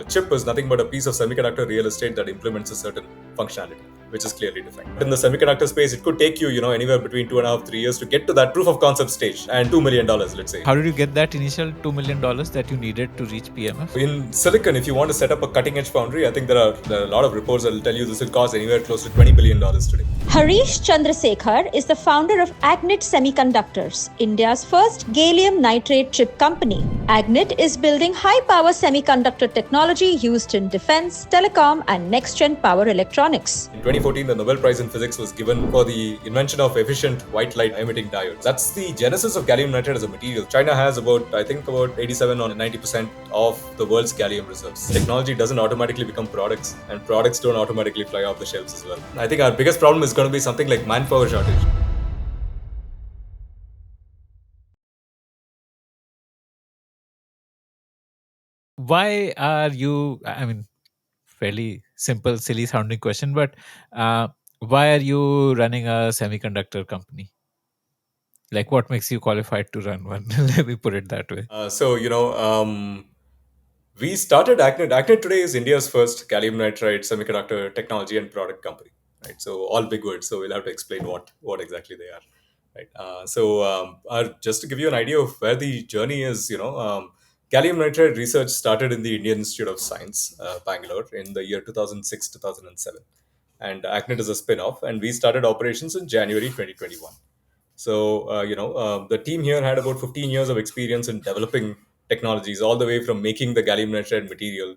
chip is nothing but a piece of semiconductor real estate that implements a certain functionality, which is clearly defined. In the semiconductor space, it could take you, anywhere between 2.5, 3 years to get to that proof of concept stage and $2 million, let's say. How did you get that initial $2 million that you needed to reach PMF? In silicon, if you want to set up a cutting edge foundry, I think there are a lot of reports that will tell you this will cost anywhere close to $20 billion today. Hareesh Chandrasekar is the founder of AGNIT Semiconductors, India's first gallium nitride chip company. AGNIT is building high-power semiconductor technology used in defense, telecom, and next-gen power electronics. In 2014, the Nobel Prize in Physics was given for the invention of efficient white light emitting diodes. That's the genesis of gallium nitride as a material. China has about 87 or 90% of the world's gallium reserves. Technology doesn't automatically become products, and products don't automatically fly off the shelves as well. I think our biggest problem is going to be something like manpower shortage. Why are you, I mean, fairly simple, silly sounding question, but why are you running a semiconductor company? Like, what makes you qualified to run one? Let me put it that way. We started AGNIT. AGNIT today is India's first gallium nitride semiconductor technology and product company. Right. So all big words. So we'll have to explain what exactly they are. Right. Just to give you an idea of where the journey is, gallium nitride research started in the Indian Institute of Science, Bangalore, in the year 2006 2007, and AGNIT is a spin-off. And we started operations in January 2021. So, the team here had about 15 years of experience in developing technologies, all the way from making the gallium nitride material.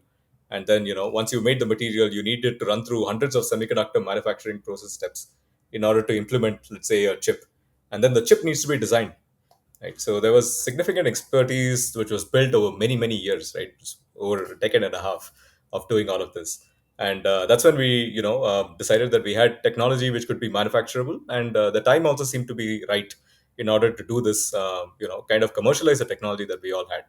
And then, once you made the material, you needed to run through hundreds of semiconductor manufacturing process steps in order to implement, let's say, a chip. And then the chip needs to be designed. Right. So there was significant expertise which was built over many, many years, right? Over a decade and a half of doing all of this. And that's when we, decided that we had technology which could be manufacturable. And the time also seemed to be right in order to do this, kind of commercialize the technology that we all had.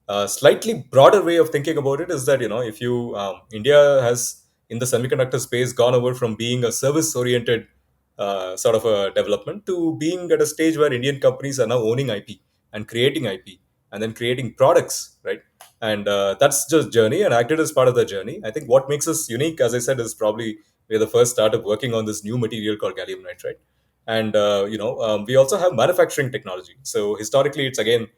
A slightly broader way of thinking about it is that, if you, India has in the semiconductor space gone over from being a service oriented sort of a development to being at a stage where Indian companies are now owning IP and creating IP and then creating products, right? And that's just journey, and AGNIT is part of the journey. I think what makes us unique, as I said, is probably we're the first startup working on this new material called gallium nitride. And we also have manufacturing technology. So historically, it's again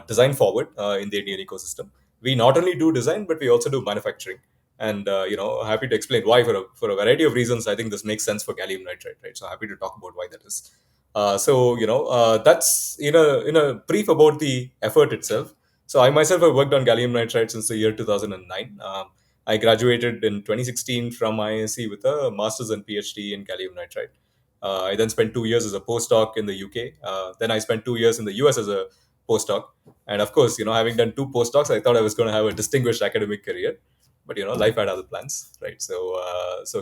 design forward in the Indian ecosystem. We not only do design, but we also do manufacturing. And happy to explain why for a variety of reasons. I think this makes sense for gallium nitride, right? So happy to talk about why that is. That's in a brief about the effort itself. So I myself have worked on gallium nitride since the year 2009. I graduated in 2016 from IISc with a master's and PhD in gallium nitride. I then spent 2 years as a postdoc in the UK. Then I spent 2 years in the US as a postdoc. And of course, having done two postdocs, I thought I was going to have a distinguished academic career. But life had other plans, right? So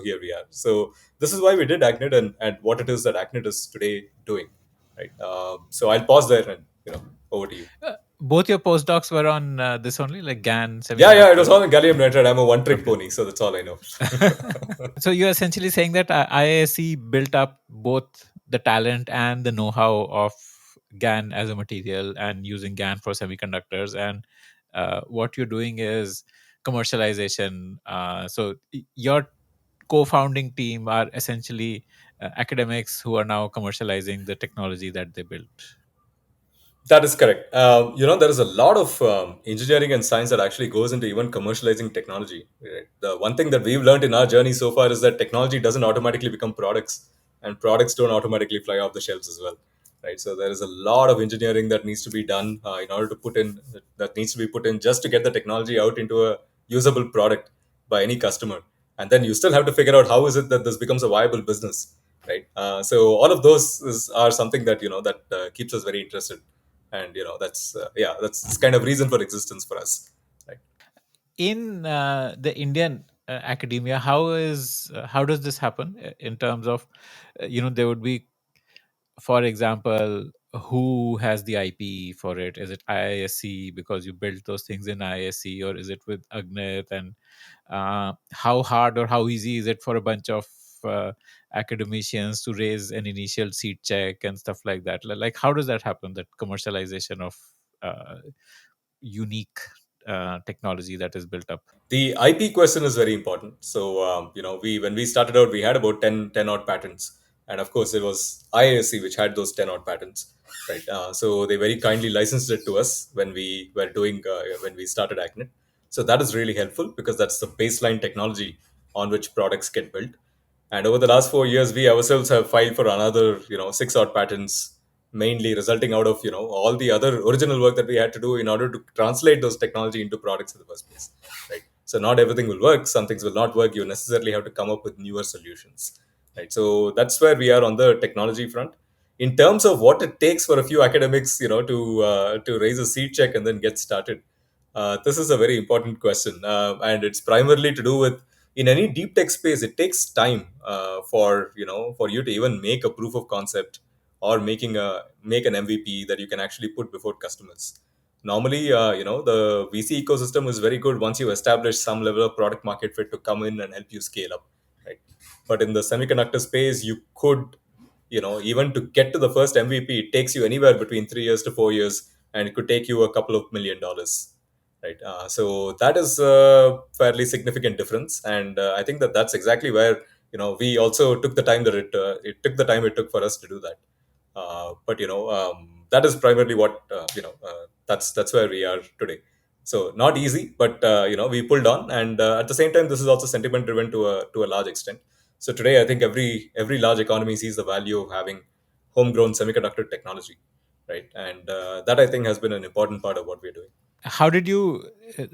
here we are. So this is why we did AGNIT, and what it is that AGNIT is today doing, right? So I'll pause there, and over to you. Both your postdocs were on this only, like GaN Yeah, it was semiconductor. all in gallium nitride. I'm a one-trick pony, so that's all I know. So you're essentially saying that IISc built up both the talent and the know-how of GaN as a material and using GaN for semiconductors, and what you're doing is commercialization. Your co-founding team are essentially academics who are now commercializing the technology that they built. That is correct. There is a lot of engineering and science that actually goes into even commercializing technology. Right? The one thing that we've learned in our journey so far is that technology doesn't automatically become products, and products don't automatically fly off the shelves as well. Right. So there is a lot of engineering that needs to be done in order to that needs to be put in just to get the technology out into a usable product by any customer. And then you still have to figure out how is it that this becomes a viable business, right? So all of those are something that keeps us very interested, and that's kind of reason for existence for us, right? In the Indian academia, how does this happen in terms of there would be, for example, who has the IP for it? Is it IISc because you built those things in IISc, or is it with AGNIT? And how hard or how easy is it for a bunch of academicians to raise an initial seed check and stuff like that? Like, how does that happen? That commercialization of unique technology that is built up? The IP question is very important. So, we when we started out, we had about 10 odd patents. And of course, it was IISc which had those 10 odd patents, right? So they very kindly licensed it to us when we started ACNIT. So that is really helpful because that's the baseline technology on which products get built. And over the last 4 years, we ourselves have filed for another, six odd patents, mainly resulting out of, all the other original work that we had to do in order to translate those technology into products in the first place, right? So not everything will work. Some things will not work. You necessarily have to come up with newer solutions, right? So that's where we are on the technology front. In terms of what it takes for a few academics, to raise a seed check and then get started, this is a very important question, and it's primarily to do with in any deep tech space. It takes time for you to even make a proof of concept or make an MVP that you can actually put before customers. Normally, the VC ecosystem is very good once you establish some level of product market fit to come in and help you scale up, right? But in the semiconductor space, you could, even to get to the first MVP, it takes you anywhere between 3 years to 4 years, and it could take you a couple of $1 million, right? So that is a fairly significant difference, and I think that that's exactly where we also took the time that it took the time it took for us to do that. But that is primarily what that's where we are today. So not easy, but we pulled on, and at the same time, this is also sentiment driven to a large extent. So today, I think every large economy sees the value of having homegrown semiconductor technology, right? And that I think has been an important part of what we're doing. How did you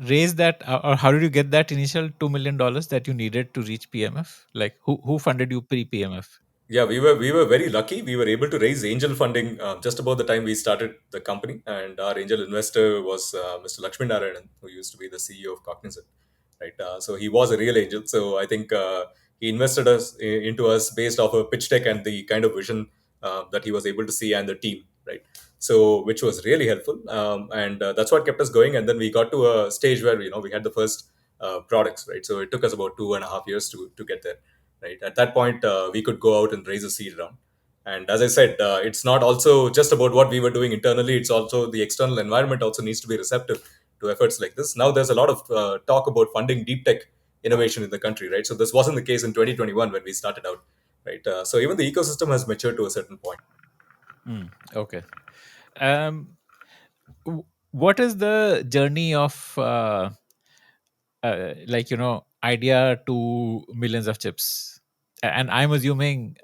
raise that, or how did you get that initial $2 million that you needed to reach PMF? Like, who funded you pre PMF? Yeah, we were very lucky. We were able to raise angel funding just about the time we started the company, and our angel investor was Mr. Lakshmi Narayanan, who used to be the CEO of Cognizant. Right, so he was a real angel. So I think he invested into us based off a pitch deck and the kind of vision that he was able to see and the team. Right, so which was really helpful, and that's what kept us going. And then we got to a stage where we had the first products. Right, so it took us about 2.5 years to get there. Right, at that point, we could go out and raise a seed round. And as I said, it's not also just about what we were doing internally. It's also the external environment also needs to be receptive to efforts like this. Now there's a lot of talk about funding deep tech innovation in the country, right? So this wasn't the case in 2021 when we started out, right? So even the ecosystem has matured to a certain point. Okay. Um, what is the journey of idea to millions of chips? And I'm assuming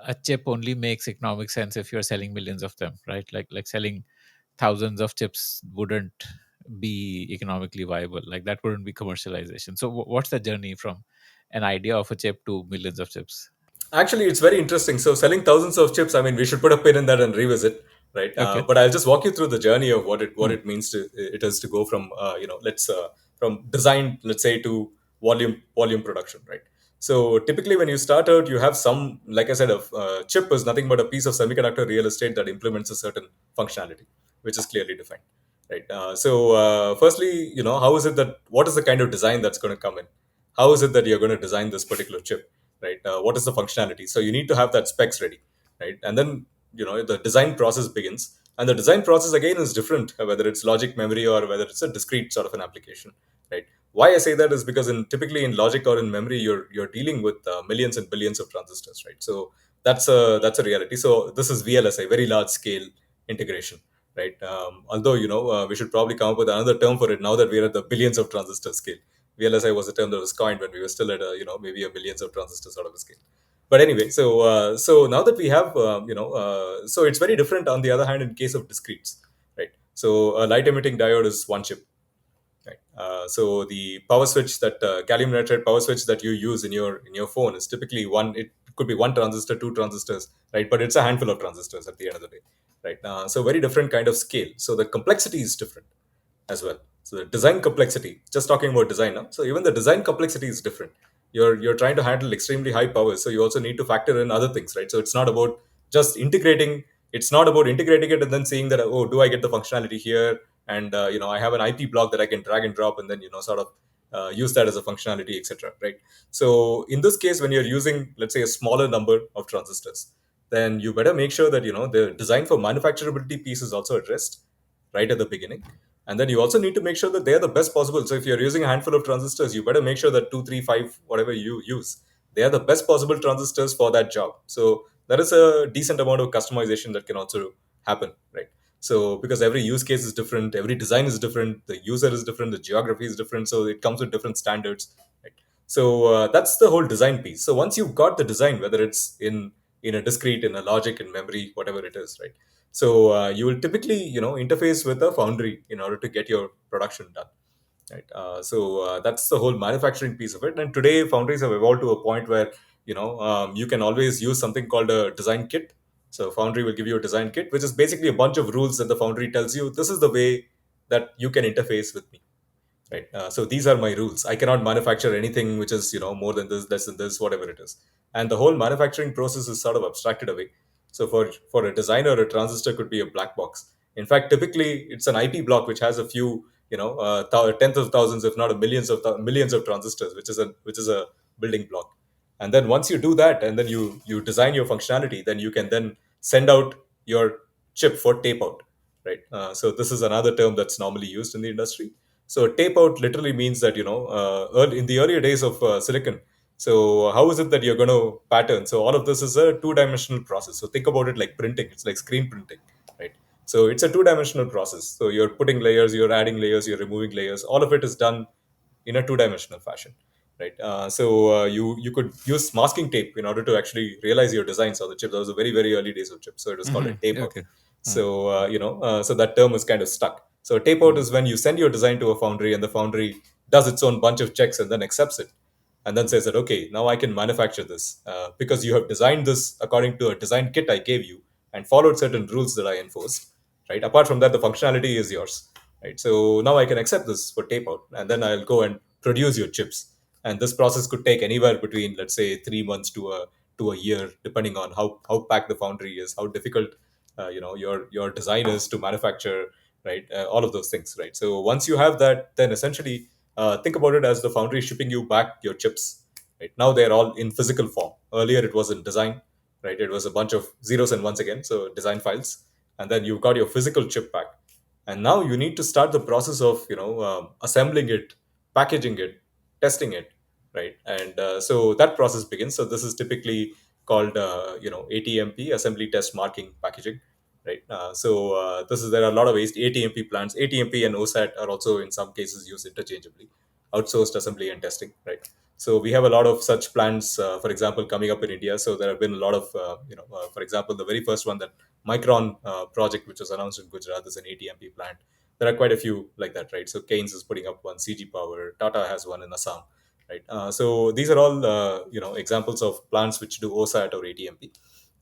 a chip only makes economic sense if you're selling millions of them, right? Like selling thousands of chips wouldn't be economically viable. Like that wouldn't be commercialization. So what's the journey from an idea of a chip to millions of chips? Actually, it's very interesting. So, selling thousands of chips, I mean, we should put a pin in that and revisit, right? Okay. But I'll just walk you through the journey of what Hmm. it means to it is to go from let's from design, let's say, to volume production, right? So, typically, when you start out, you have some, like I said, a chip is nothing but a piece of semiconductor real estate that implements a certain functionality, which is clearly defined, right? Firstly, how is it that what is the kind of design that's going to come in? How is it that you're going to design this particular chip? Right, what is the functionality? So you need to have that specs ready, right? And then the design process begins, and the design process again is different, whether it's logic memory or whether it's a discrete sort of an application, right? Why I say that is because typically in logic or in memory, you're dealing with millions and billions of transistors, right? So that's a reality. So this is VLSI, very large scale integration, right? Although we should probably come up with another term for it now that we're at the billions of transistor scale. VLSI was a term that was coined when we were still at maybe a millions of transistors sort of a scale. But anyway, so now that we have so it's very different on the other hand in case of discretes, right? So a light emitting diode is one chip, right? So the power switch that gallium nitride power switch that you use in your phone is typically one. It could be one transistor, two transistors, right? But it's a handful of transistors at the end of the day, right? So very different kind of scale. So the complexity is different as well. So the design complexity, just talking about design now. So even the design complexity is different. You're trying to handle extremely high powers, so you also need to factor in other things, right? So it's not about just integrating. It's not about integrating it and then seeing that, oh, do I get the functionality here? And I have an IP block that I can drag and drop, and then sort of use that as a functionality, etc. Right? So in this case, when you're using, let's say, a smaller number of transistors, then you better make sure that the design for manufacturability piece is also addressed right at the beginning. And then you also need to make sure that they are the best possible. So if you're using a handful of transistors, you better make sure that 2, 3, 5, whatever you use, they are the best possible transistors for that job. So there is a decent amount of customization that can also happen, right? So because every use case is different, every design is different, the user is different, the geography is different, so it comes with different standards, right? So that's the whole design piece. So once you've got the design, whether it's in a discrete, in a logic, in memory, whatever it is, right? So you will typically, interface with a foundry in order to get your production done, right? So that's the whole manufacturing piece of it. And today, foundries have evolved to a point where you can always use something called a design kit. So foundry will give you a design kit, which is basically a bunch of rules that the foundry tells you this is the way that you can interface with me, right? So these are my rules. I cannot manufacture anything which is more than this, less than this, whatever it is. And the whole manufacturing process is sort of abstracted away. So for a designer, a transistor could be a black box. In fact, typically it's an IP block which has a few tenth of thousands, if not a millions of transistors, which is a building block. And then once you do that, and then you design your functionality, then you can then send out your chip for tape out, right? So this is another term that's normally used in the industry. So tape out literally means that in the earlier days of silicon. So how is it that you're going to pattern? So all of this is a two-dimensional process. So think about it like printing. It's like screen printing, right? So it's a two-dimensional process. So you're putting layers, you're adding layers, you're removing layers. All of it is done in a two-dimensional fashion, right? So you could use masking tape in order to actually realize your designs on the chip. That was the very very early days of chips, so it was called a tape out. Okay. Hmm. So so that term is kind of stuck. So tape out is when you send your design to a foundry, and the foundry does its own bunch of checks and then accepts it, and then says that okay, now I can manufacture this because you have designed this according to a design kit I gave you and followed certain rules that I enforced, right? Apart from that, the functionality is yours, right? So now I can accept this for tape out, and then I'll go and produce your chips. And this process could take anywhere between, let's say, 3 months to a year, depending on how packed the foundry is, how difficult your design is to manufacture, right? All of those things, right? So once you have that, then essentially think about it as the foundry shipping you back your chips. Right now they're all in physical form. Earlier it was in design, right? It was a bunch of zeros and ones again, so design files, and then you've got your physical chip back, and now you need to start the process of assembling it, packaging it, testing it, right? And so that process begins. So this is typically called ATMP, assembly test marking packaging, right? This is there are a lot of ATMP plants. ATMP and OSAT are also in some cases used interchangeably, outsourced assembly and testing, right? So we have a lot of such plants, for example, coming up in India. So there have been a lot of, for example, the very first one, that Micron project, which was announced in Gujarat, is an ATMP plant. There are quite a few like that, right? So Keynes is putting up one, CG Power, Tata has one in Assam, right? So these are all examples of plants which do OSAT or ATMP.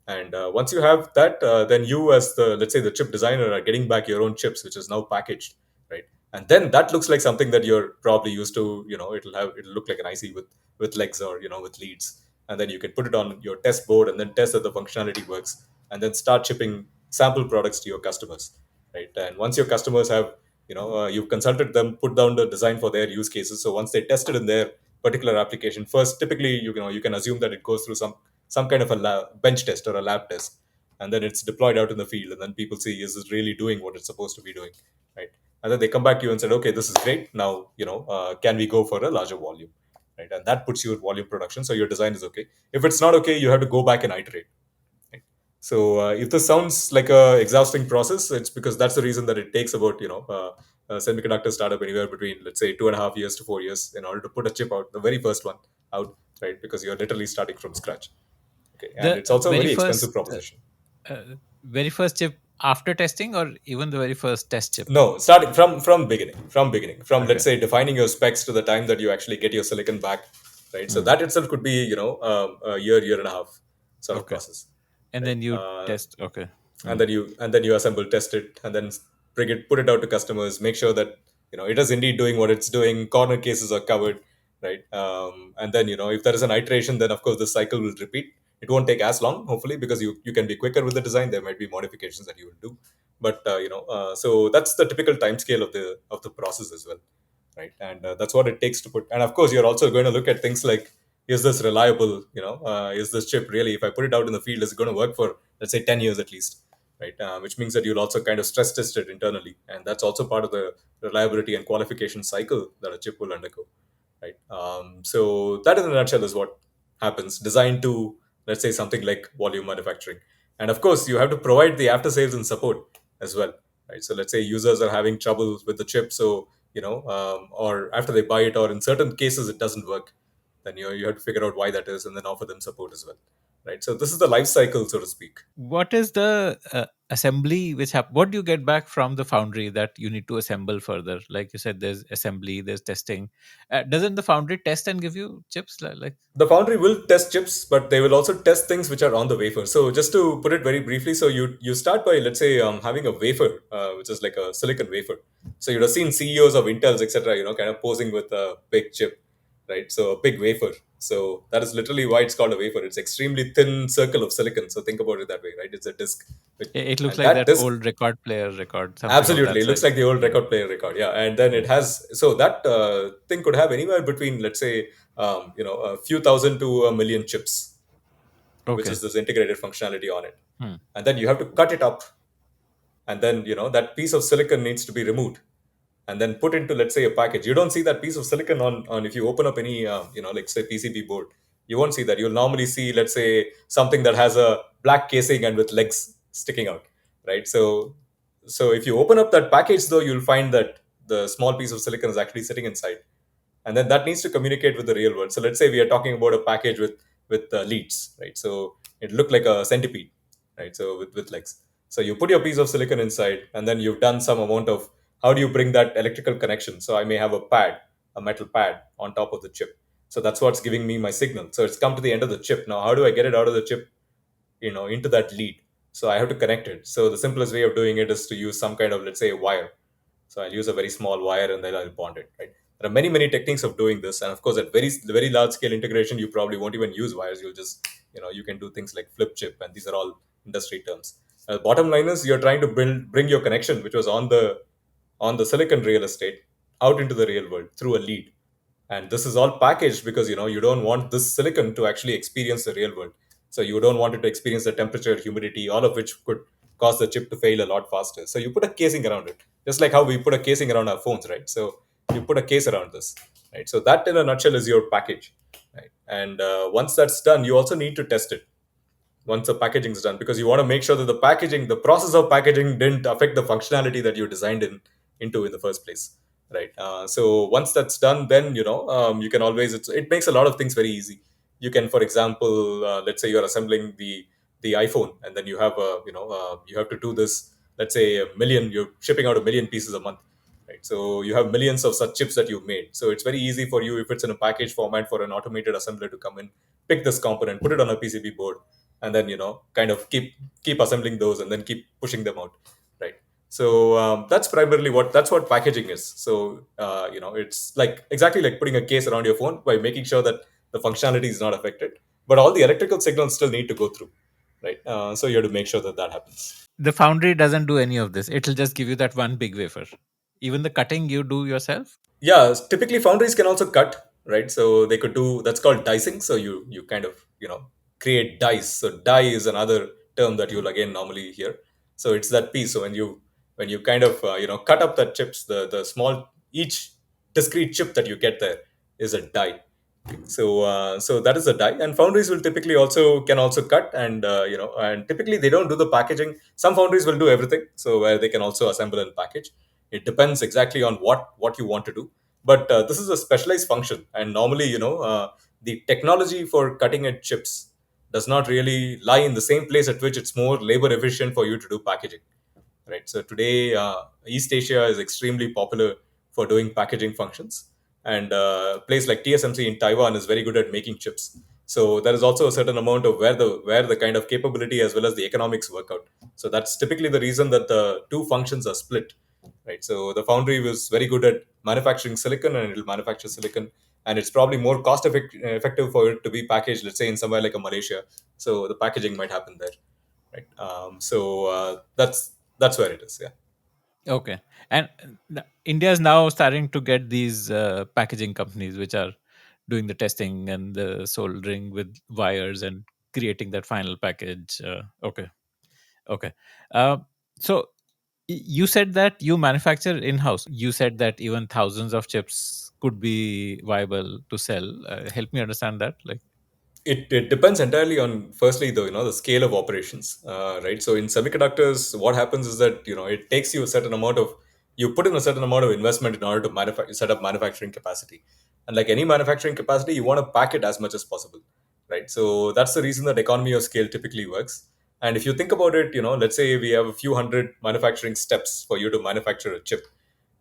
And once you have that, then you, as the, let's say, the chip designer, are getting back your own chips, which is now packaged, right? And then that looks like something that you're probably used to. It'll look like an IC with legs, or with leads, and then you can put it on your test board and then test that the functionality works, and then start shipping sample products to your customers, right? And once your customers have, you've consulted them, put down the design for their use cases. So once they test it in their particular application, first, typically, you can assume that it goes through some kind of a bench test or a lab test, and then it's deployed out in the field, and then people see, is it really doing what it's supposed to be doing, right? And then they come back to you and said, okay, this is great. Now, can we go for a larger volume, right? And that puts you in volume production. So your design is okay. If it's not okay, you have to go back and iterate, right? So if this sounds like a exhausting process, it's because that's the reason that it takes about a semiconductor startup anywhere between, let's say, 2.5 years to 4 years in order to put a chip out, the very first one out, right? Because you're literally starting from scratch. Okay, and The it's also a very very expensive first, proposition. very first chip after testing, or even the very first test chip? No, starting from let's Okay. say defining your specs to the time that you actually get your silicon back, right? So Hmm. that itself could be a year and a half sort of Okay. process, And right? then you test. Okay. And Hmm. then you assemble, test it, and then put it out to customers, make sure that it is indeed doing what it's doing, corner cases are covered, right? And then if there is an iteration, then of course the cycle will repeat. It won't take as long, hopefully, because you can be quicker with the design. There might be modifications that you will do, but so that's the typical time scale of the process as well, right? And that's what it takes to put. And of course, you're also going to look at things like, is this reliable? Is this chip really, if I put it out in the field, is it going to work for, let's say, 10 years at least, right? Which means that you'll also kind of stress test it internally, and that's also part of the reliability and qualification cycle that a chip will undergo, right? So that, in a nutshell, is what happens. Designed to, let's say, something like volume manufacturing, and of course, you have to provide the after sales and support as well, right? So let's say users are having trouble with the chip, so or after they buy it, or in certain cases it doesn't work, then you have to figure out why that is, and then offer them support as well, right? So this is the life cycle, so to speak. What is the assembly which what do you get back from the foundry that you need to assemble further? Like you said, there's assembly, there's testing. Doesn't the foundry test and give you chips like? The foundry will test chips, but they will also test things which are on the wafer. So just to put it very briefly, so you start by, let's say, having a wafer, which is like a silicon wafer. So you'd have seen CEOs of Intels, etc., kind of posing with a big chip, right? So a big wafer. So that is literally why it's called a wafer. It's extremely thin circle of silicon. So think about it that way, right? It's a disk, It looks and like that that disk. old record player record, something of Absolutely, that it looks size. like the old record player record, yeah. And then it has, so that thing could have anywhere between, let's say, a few thousand to a million chips, which Okay. is this integrated functionality on it. Hmm. And then you have to cut it up, and then that piece of silicon needs to be removed and then put into, let's say, a package. You don't see that piece of silicon on if you open up any like say PCB board. You won't see that. You'll normally see, let's say, something that has a black casing and with legs sticking out, right? So if you open up that package, though, you'll find that the small piece of silicon is actually sitting inside, and then that needs to communicate with the real world. So let's say we are talking about a package with leads, right? So it looked like a centipede, right? So with legs. So you put your piece of silicon inside, and then you've done some amount of, how do you bring that electrical connection? So I may have a metal pad on top of the chip. So that's what's giving me my signal. So it's come to the end of the chip. Now, how do I get it out of the chip, into that lead? So I have to connect it. So the simplest way of doing it is to use some kind of, let's say, wire. So I'll use a very small wire and then I'll bond it, right? There are many, many techniques of doing this. And of course, at very large scale integration, you probably won't even use wires. You'll just, you can do things like flip chip, and these are all industry terms. Bottom line is, you're trying to bring your connection, which was on the silicon real estate, out into the real world through a lead. And this is all packaged because you don't want this silicon to actually experience the real world. So you don't want it to experience the temperature, humidity, all of which could cause the chip to fail a lot faster. So you put a casing around it, just like how we put a casing around our phones, right? So you put a case around this, right? So that, in a nutshell, is your package, right? And once that's done, you also need to test it once the packaging is done, because you want to make sure that the process of packaging didn't affect the functionality that you designed into in the first place, right? So once that's done, then you can always, it makes a lot of things very easy. You can, for example, let's say you're assembling the iPhone, and then you have to do this, let's say, you're shipping out 1 million pieces a month, right? So you have millions of such chips that you've made. So it's very easy for you, if it's in a package format, for an automated assembler to come in, pick this component, put it on a PCB board, and then kind of keep assembling those, and then keep pushing them out, right? So that's what packaging is. So it's like exactly like putting a case around your phone, by making sure that the functionality is not affected, but all the electrical signals still need to go through, right? So you have to make sure that that happens. The foundry doesn't do any of this. It'll just give you that one big wafer. Even the cutting you do yourself. Yeah, typically foundries can also cut, right? So they could do, that's called dicing. So you kind of create dice. So die is another term that you'll again normally hear. So it's that piece. So when you kind of cut up the chips, the small, each discrete chip that you get there is a die. So that is a die, and foundries will typically also can also cut, and typically they don't do the packaging. Some foundries will do everything, so where they can also assemble and package. It depends exactly on what you want to do, but this is a specialized function, and normally the technology for cutting edge chips does not really lie in the same place at which it's more labor efficient for you to do packaging, right? So today, East Asia is extremely popular for doing packaging functions, and a place like TSMC in Taiwan is very good at making chips. So there is also a certain amount of where the kind of capability as well as the economics work out. So that's typically the reason that the two functions are split, right? So the foundry was very good at manufacturing silicon, and it'll manufacture silicon, and it's probably more effective for it to be packaged, let's say, in somewhere like a Malaysia. So the packaging might happen there, right? So that's where it is. Yeah. Okay. And India is now starting to get these packaging companies which are doing the testing and the soldering with wires and creating that final package. Okay. Okay. Uh, so you said that you manufacture in house. You said that even thousands of chips could be viable to sell. Help me understand that. Like, It depends entirely on, firstly, the scale of operations, right? So in semiconductors, what happens is that it takes you a certain amount of, you put in a certain amount of investment in order to set up manufacturing capacity. And like any manufacturing capacity, you want to pack it as much as possible, right? So that's the reason that economy of scale typically works. And if you think about it, let's say we have a few hundred manufacturing steps for you to manufacture a chip.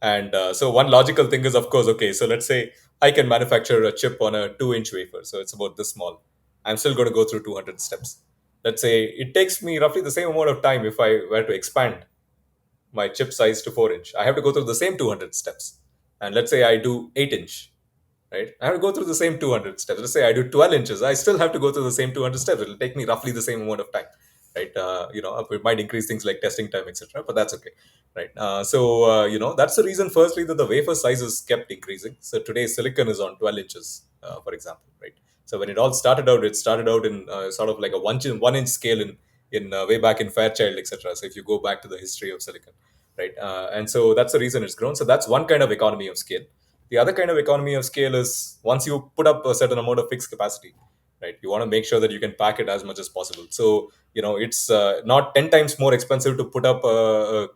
And so one logical thing is, of course, okay, so let's say I can manufacture a chip on a 2-inch wafer, so it's about this small. I'm still going to go through 200 steps. Let's say it takes me roughly the same amount of time if I were to expand my chip size to 4-inch. I have to go through the same 200 steps. And let's say I do 8-inch, right? I have to go through the same 200 steps. Let's say I do 12 inches. I still have to go through the same 200 steps. It'll take me roughly the same amount of time, right? It might increase things like testing time, etc., but that's okay, right? That's the reason, firstly, that the wafer sizes kept increasing. So today, silicon is on 12 inches, for example, right? So when it started out in sort of like a 1 inch scale in way back in Fairchild, etc. So if you go back to the history of silicon, right? And so that's the reason it's grown. So that's one kind of economy of scale. The other kind of economy of scale is once you put up a certain amount of fixed capacity, right? You want to make sure that you can pack it as much as possible. So it's not 10 times more expensive to put up a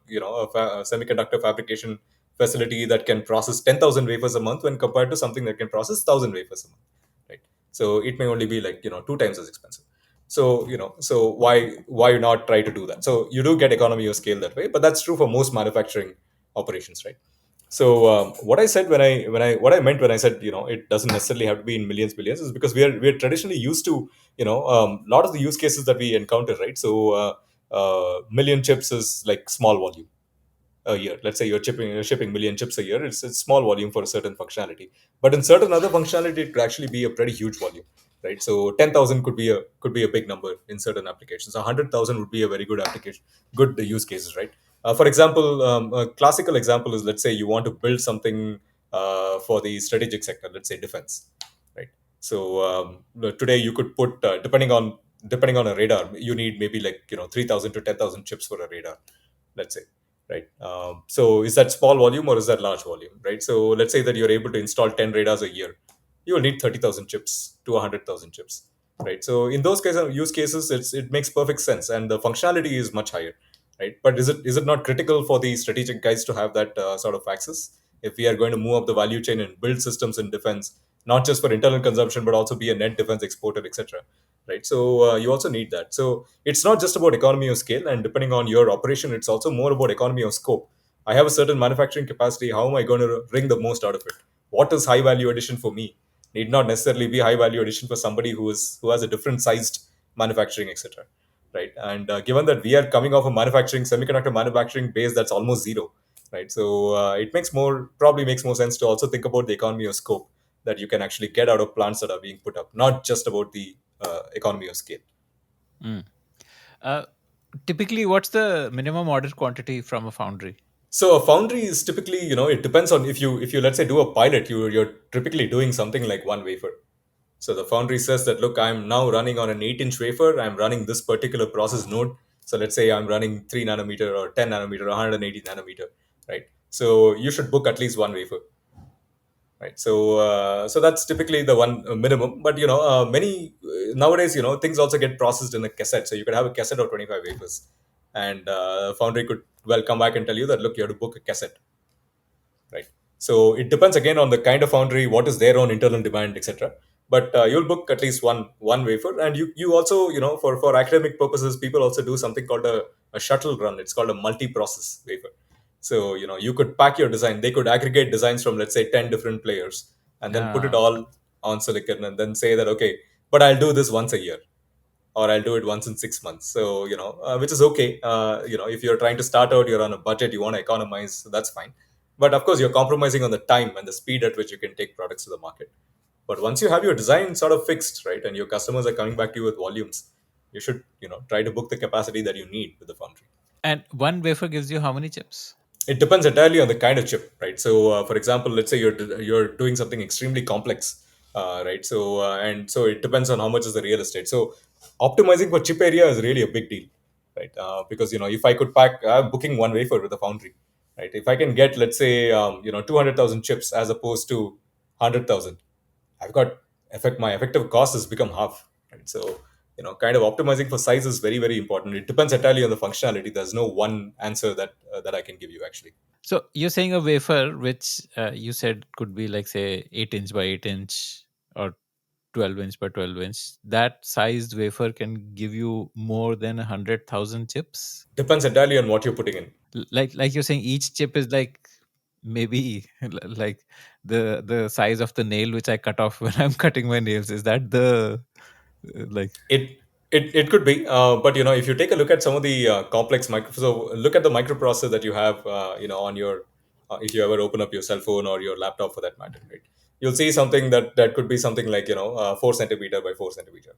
semiconductor fabrication facility that can process 10,000 wafers a month when compared to something that can process 1,000 wafers a month, right? So it may only be like 2 times as expensive. So why not try to do that? So you do get economy of scale that way, but that's true for most manufacturing operations, right? So what I said what I meant when I said it doesn't necessarily have to be in millions billions is because we're traditionally used to a lot of the use cases that we encounter, right? So million chips is like small volume a year. Let's say you're shipping million chips a year. It's small volume for a certain functionality, but in certain other functionality, it could actually be a pretty huge volume, right? So 10,000 could be a big number in certain applications. 100,000 would be a very good application, good use cases, right? For example, a classical example is, let's say you want to build something for the strategic sector, let's say defense, right? So today you could put depending on a radar, you need maybe like 3,000 to 10,000 chips for a radar, let's say, right? So is that small volume or is that large volume, right? So let's say that you're able to install 10 radars a year, you will need 30,000 chips to 100,000 chips, right? So in those use cases, it makes perfect sense, and the functionality is much higher, right? But is it not critical for the strategic guys to have that sort of access if we are going to move up the value chain and build systems in defense, not just for internal consumption but also be a net defense exporter, etc., right? So you also need that. So it's not just about economy of scale, and depending on your operation, it's also more about economy of scope. I have a certain manufacturing capacity. How am I going to wring the most out of it? What is high value addition for me need not necessarily be high value addition for somebody who has a different sized manufacturing, etc., right? And given that we are coming off a manufacturing semiconductor manufacturing base that's almost zero, right? So it probably makes more sense to also think about the economy of scope that you can actually get out of plants that are being put up, not just about the economy of scale. mm. uh, typically, what's the minimum order quantity from a foundry? So a foundry is typically, it depends on, if you let's say do a pilot, you're typically doing something like one wafer. So the foundry says that, look, I'm now running on an 8-inch wafer. I'm running this particular process node. So let's say I'm running 3 nanometer or 10 nanometer or 180 nanometer, right? So you should book at least one wafer, right? So that's typically the one minimum. But many nowadays, things also get processed in a cassette. So you could have a cassette of 25 wafers, and foundry could well come back and tell you that, look, you have to book a cassette, right? So it depends again on the kind of foundry, what is their own internal demand, etc. But you'll book at least one wafer, and you also, for academic purposes, people also do something called a shuttle run. It's called a multi-process wafer. So you could pack your design. They could aggregate designs from, let's say, 10 different players, and then put it Ah, all on silicon, and then say that, okay, but I'll do this once a year, or I'll do it once in 6 months. So, which is okay. If you're trying to start out, you're on a budget, you want to economize, so that's fine. But of course, you're compromising on the time and the speed at which you can take products to the market. But once you have your design sort of fixed, right, and your customers are coming back to you with volumes, you should, try to book the capacity that you need with the foundry. and one wafer gives you how many chips? It depends entirely on the kind of chip, right? So for example, let's say you're doing something extremely complex, right? So it depends on how much is the real estate. So optimizing for chip area is really a big deal, right? Because if I could pack, I'm booking one wafer with a foundry, right? If I can get, let's say, 200,000 chips as opposed to 100,000, I've got my effective cost has become half, right? So kind of optimizing for size is very, very important. It depends entirely on the functionality. There's no one answer that I can give you actually. So you're saying a wafer, which you said could be like say 8 inch by 8 inch or 12 inch by 12 inch. That sized wafer can give you more than 100,000 chips. Depends entirely on what you're putting in. Like you're saying, each chip is like maybe like the size of the nail which I cut off when I'm cutting my nails. Is that the like? It could be, but if you take a look at some of the complex micro, so look at the microprocessor that you have, on your, if you ever open up your cell phone or your laptop for that matter, right? You'll see something that could be something like 4 centimeter by 4 centimeter,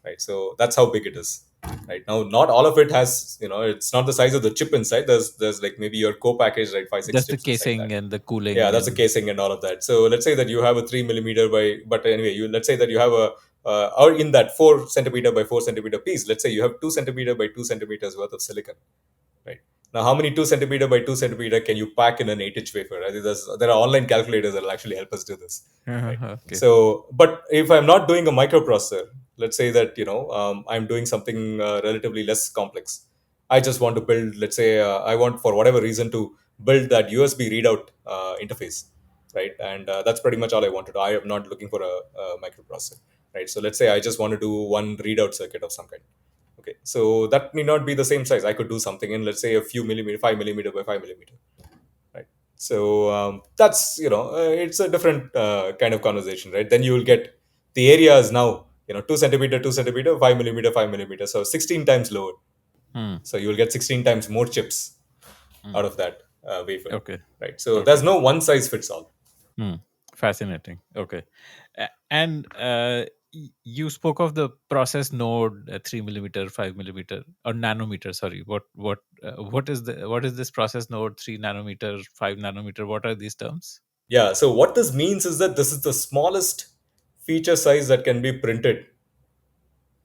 right? So that's how big it is, right? Now, not all of it has, it's not the size of the chip inside. There's like maybe your co-package, right? Five, six Just the chips inside casing that. and the Yeah, cooling that's the and casing and all of that. So let's say that you have a 3 millimeter by, but anyway, you let's say that you have a, or in that 4 centimeter by 4 centimeter piece, let's say you have 2 centimeter by 2 centimeters worth of silicon, right? Now, how many 2 centimeter by 2 centimeter can you pack in an 8 inch wafer? I think there are online calculators that will actually help us do this, right? okay. So, but if I'm not doing a microprocessor, let's say that I'm doing something relatively less complex. I just want to build, let's say, I want for whatever reason to build that USB readout interface, right? And that's pretty much all I want to do. I am not looking for a microprocessor, right? So let's say I just want to do one readout circuit of some kind. Okay, so that may not be the same size. I could do something in, let's say, a few millimeter, 5 millimeter by 5 millimeter, right? So that's it's a different kind of conversation, right? Then you will get the area is now 2 centimeter, 2 centimeter, 5 millimeter, 5 millimeter, so 16 times lower. Hmm. So you will get 16 times more chips Hmm. out of that wafer, Okay. right? So there's Okay. no one size fits all. Hmm. Fascinating. Okay. And you spoke of the process node, 3 millimeter, 5 millimeter, or nanometer. Sorry, what is this process node? 3 nanometer, 5 nanometer. What are these terms? Yeah. So what this means is that this is the smallest feature size that can be printed.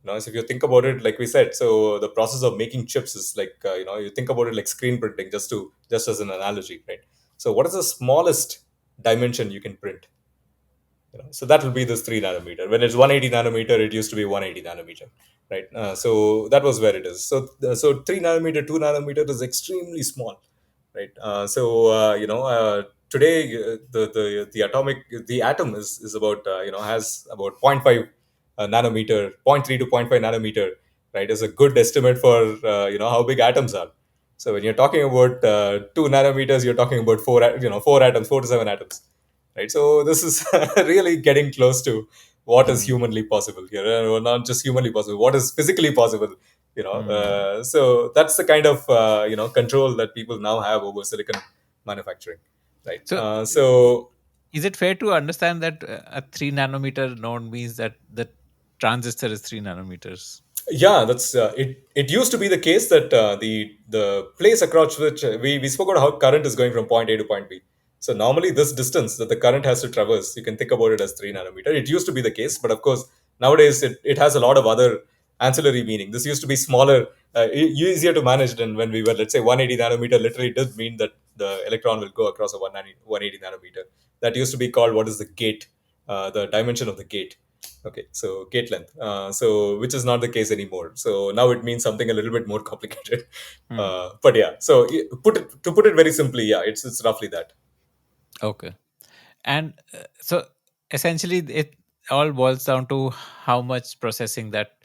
So if you think about it, like we said, so the process of making chips is like you think about it like screen printing, just as an analogy, right? So what is the smallest dimension you can print? So that will be this 3 nanometer. When it's 180 nanometer, it used to be 180 nanometer, right? So that was where it is. So 3 nanometer, 2 nanometer is extremely small, right? Today the atomic the atom is about has about zero point 0.5 nanometer, zero point 0.3 to zero point 0.5 nanometer, right? Is a good estimate for how big atoms are. So when you're talking about 2 nanometers, you're talking about four atoms, 4 to 7 atoms, right? So this is really getting close to what is Hmm. humanly possible here, not just humanly possible, what is physically possible. Hmm. So that's the kind of control that people now have over silicon manufacturing, right? So, So is it fair to understand that a 3 nanometer node means that the transistor is 3 nanometers? yeah, that's it. It used to be the case that the place across which we spoke about how current is going from point A to point B. So normally this distance that the current has to traverse, you can think about it as 3 nanometer. It used to be the case, but of course nowadays it has a lot of other ancillary meaning. This used to be smaller, easier to manage than when we were, let's say, 180 nanometer. Literally does mean that the electron will go across a 180 nanometer. That used to be called what is the gate, the dimension of the gate. Okay, so gate length. So which is not the case anymore. So now it means something a little bit more complicated. Hmm. But yeah, so put it very simply, yeah, it's roughly that. Okay. And so essentially, it all boils down to how much processing that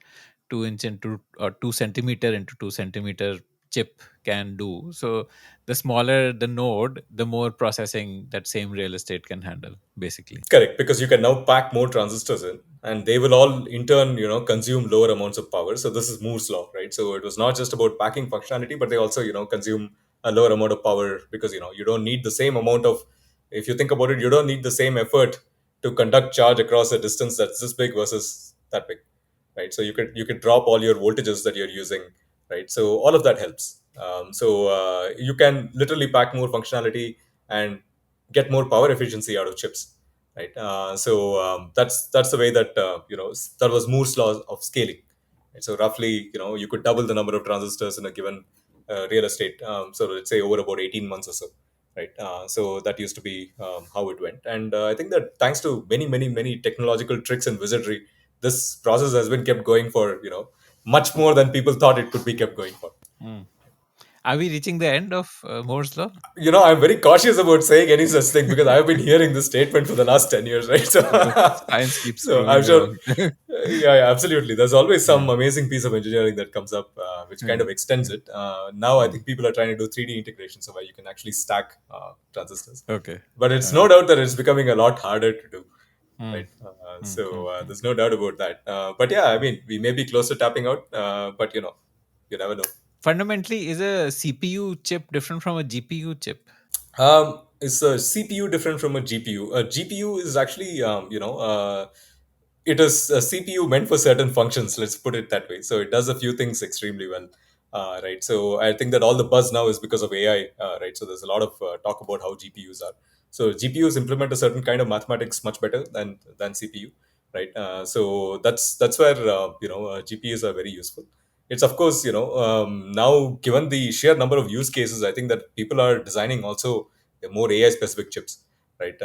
2 inch into or 2 centimeter into 2 centimeter chip can do. So the smaller the node, the more processing that same real estate can handle, basically. Correct, because you can now pack more transistors in, and they will all in turn, consume lower amounts of power. So this is Moore's law, right? So it was not just about packing functionality, but they also, consume a lower amount of power because you don't need the same amount of. If you think about it, you don't need the same effort to conduct charge across a distance that's this big versus that big, right? So you could drop all your voltages that you're using, right? So all of that helps. So you can literally pack more functionality and get more power efficiency out of chips, right? So that's the way that that was Moore's law of scaling, Right? So roughly, you could double the number of transistors in a given real estate. So let's say over about 18 months or so. Right. So that used to be how it went. And I think that thanks to many, many, many technological tricks and wizardry, this process has been kept going for, much more than people thought it could be kept going for. Mm. Are we reaching the end of Moore's law? I'm very cautious about saying any such thing because I've been hearing this statement for the last 10 years, right? So, But science keeps so I'm proving me sure, wrong. yeah, absolutely. There's always some Yeah. amazing piece of engineering that comes up, which kind Yeah. of extends Yeah. it. Now, I Mm. think people are trying to do 3D integration, so where you can actually stack transistors. Okay. But it's Uh, no doubt that it's becoming a lot harder to do, mm, right? So mm. there's no doubt about that. But yeah, I mean, we may be close to tapping out, but you never know. Fundamentally, is a CPU chip different from a GPU chip? Is a CPU different from a GPU? A GPU is actually, it is a CPU meant for certain functions. Let's put it that way. So it does a few things extremely well, right? So I think that all the buzz now is because of AI, right? So there's a lot of talk about how GPUs are. So GPUs implement a certain kind of mathematics much better than CPU, right? So that's where GPUs are very useful. It's of course, now given the sheer number of use cases, I think that people are designing also more AI specific chips, right?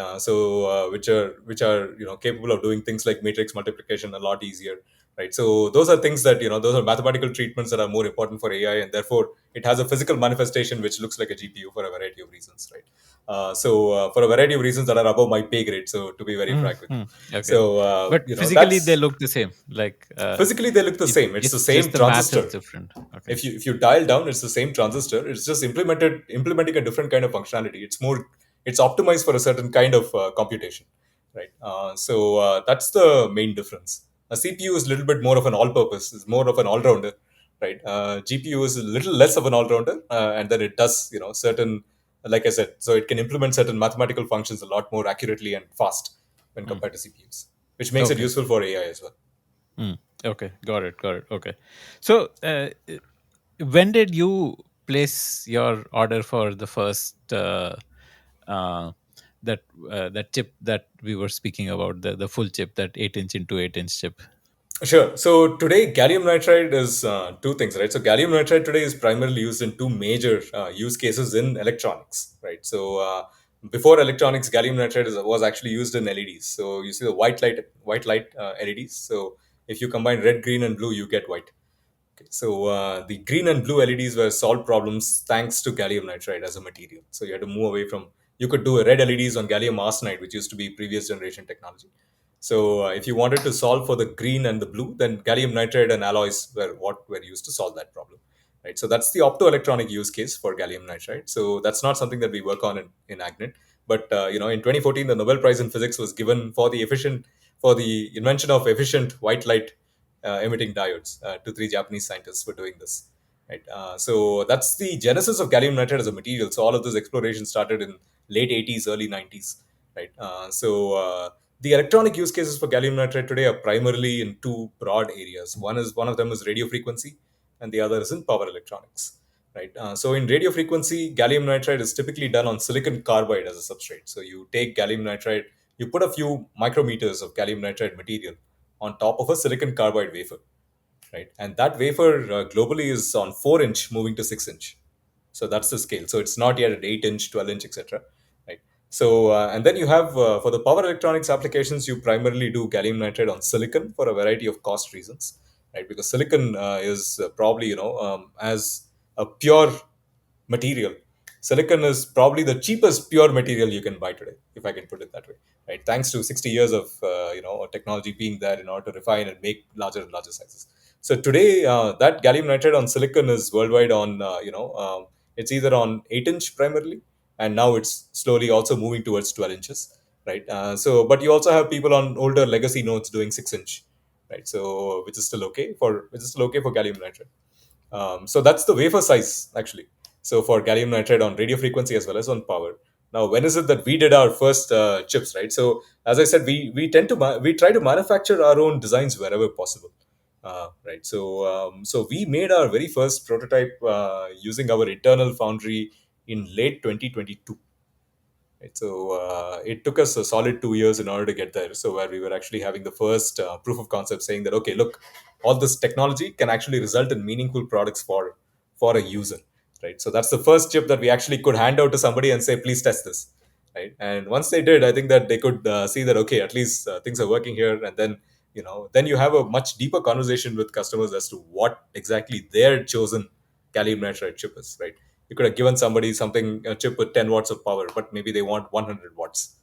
Which are capable of doing things like matrix multiplication a lot easier, right? So those are things that those are mathematical treatments that are more important for AI, and therefore it has a physical manifestation which looks like a GPU for a variety of reasons, right? For a variety of reasons that are above my pay grade. So to be very Mm, frank with you, mm. Okay. so But physically, they that's look the same. Like physically they look the same. It's the it's just same the math is transistor. different. Okay. If you dial down, it's the same transistor. It's just implementing a different kind of functionality. It's optimized for a certain kind of computation, right? So that's the main difference. A CPU is a little bit more of an all-purpose, is more of an all-rounder, right? GPU is a little less of an all-rounder, and then it does certain, like I said, so it can implement certain mathematical functions a lot more accurately and fast when Mm. compared to CPUs, which makes it Okay. useful for AI as well. Mm. Okay. Got it. Got it. Okay. So, when did you place your order for the first uh, that that chip that we were speaking about, the full chip, that 8 inch into 8 inch chip? Sure. So today, gallium nitride is two things, right? So gallium nitride today is primarily used in two major use cases in electronics, right? So before electronics, gallium nitride was actually used in LEDs. So you see the white light LEDs. So if you combine red, green, and blue, you get white. Okay, so the green and blue LEDs were solved problems thanks to gallium nitride as a material. So you had to move away from, you could do a red LEDs on gallium arsenide, which used to be previous generation technology. So if you wanted to solve for the green and the blue, then gallium nitride and alloys were what were used to solve that problem. Right. So that's the optoelectronic use case for gallium nitride. So that's not something that we work on in AGNIT. But in 2014, the Nobel Prize in Physics was given for the invention of efficient white light emitting diodes to three Japanese scientists for doing this. Right. So that's the genesis of gallium nitride as a material. So all of this exploration started in late 80s, early 90s. Right. The electronic use cases for gallium nitride today are primarily in two broad areas. One of them is radio frequency, and the other is in power electronics. Right. So in radio frequency, gallium nitride is typically done on silicon carbide as a substrate. So you take gallium nitride, you put a few micrometers of gallium nitride material on top of a silicon carbide wafer, right? And that wafer globally is on 4 inch moving to 6 inch. So that's the scale. So it's not yet at 8 inch, 12 inch, etc. Right. So and then you have for the power electronics applications, you primarily do gallium nitride on silicon for a variety of cost reasons, right? Because silicon is probably as a pure material. Silicon is probably the cheapest pure material you can buy today, if I can put it that way. Right, thanks to 60 years of technology being there in order to refine and make larger and larger sizes. So today, that gallium nitride on silicon is worldwide on it's either on 8 inch primarily, and now it's slowly also moving towards 12 inches. Right, but you also have people on older legacy nodes doing 6 inch, right? So which is still okay for gallium nitride. So that's the wafer size actually. So for gallium nitride on radio frequency as well as on power. Now, when is it that we did our first chips, right? So as I said, we try to manufacture our own designs wherever possible. Right. So we made our very first prototype using our internal foundry in late 2022. Right? So it took us a solid 2 years in order to get there. So where we were actually having the first proof of concept, saying that okay, look, all this technology can actually result in meaningful products for a user. Right. So that's the first chip that we actually could hand out to somebody and say, please test this. Right. And once they did, I think that they could see that okay, at least things are working here. And then then you have a much deeper conversation with customers as to what exactly their chosen gallium nitride chip is. Right. You could have given somebody something, a chip with 10 watts of power, but maybe they want 100 watts.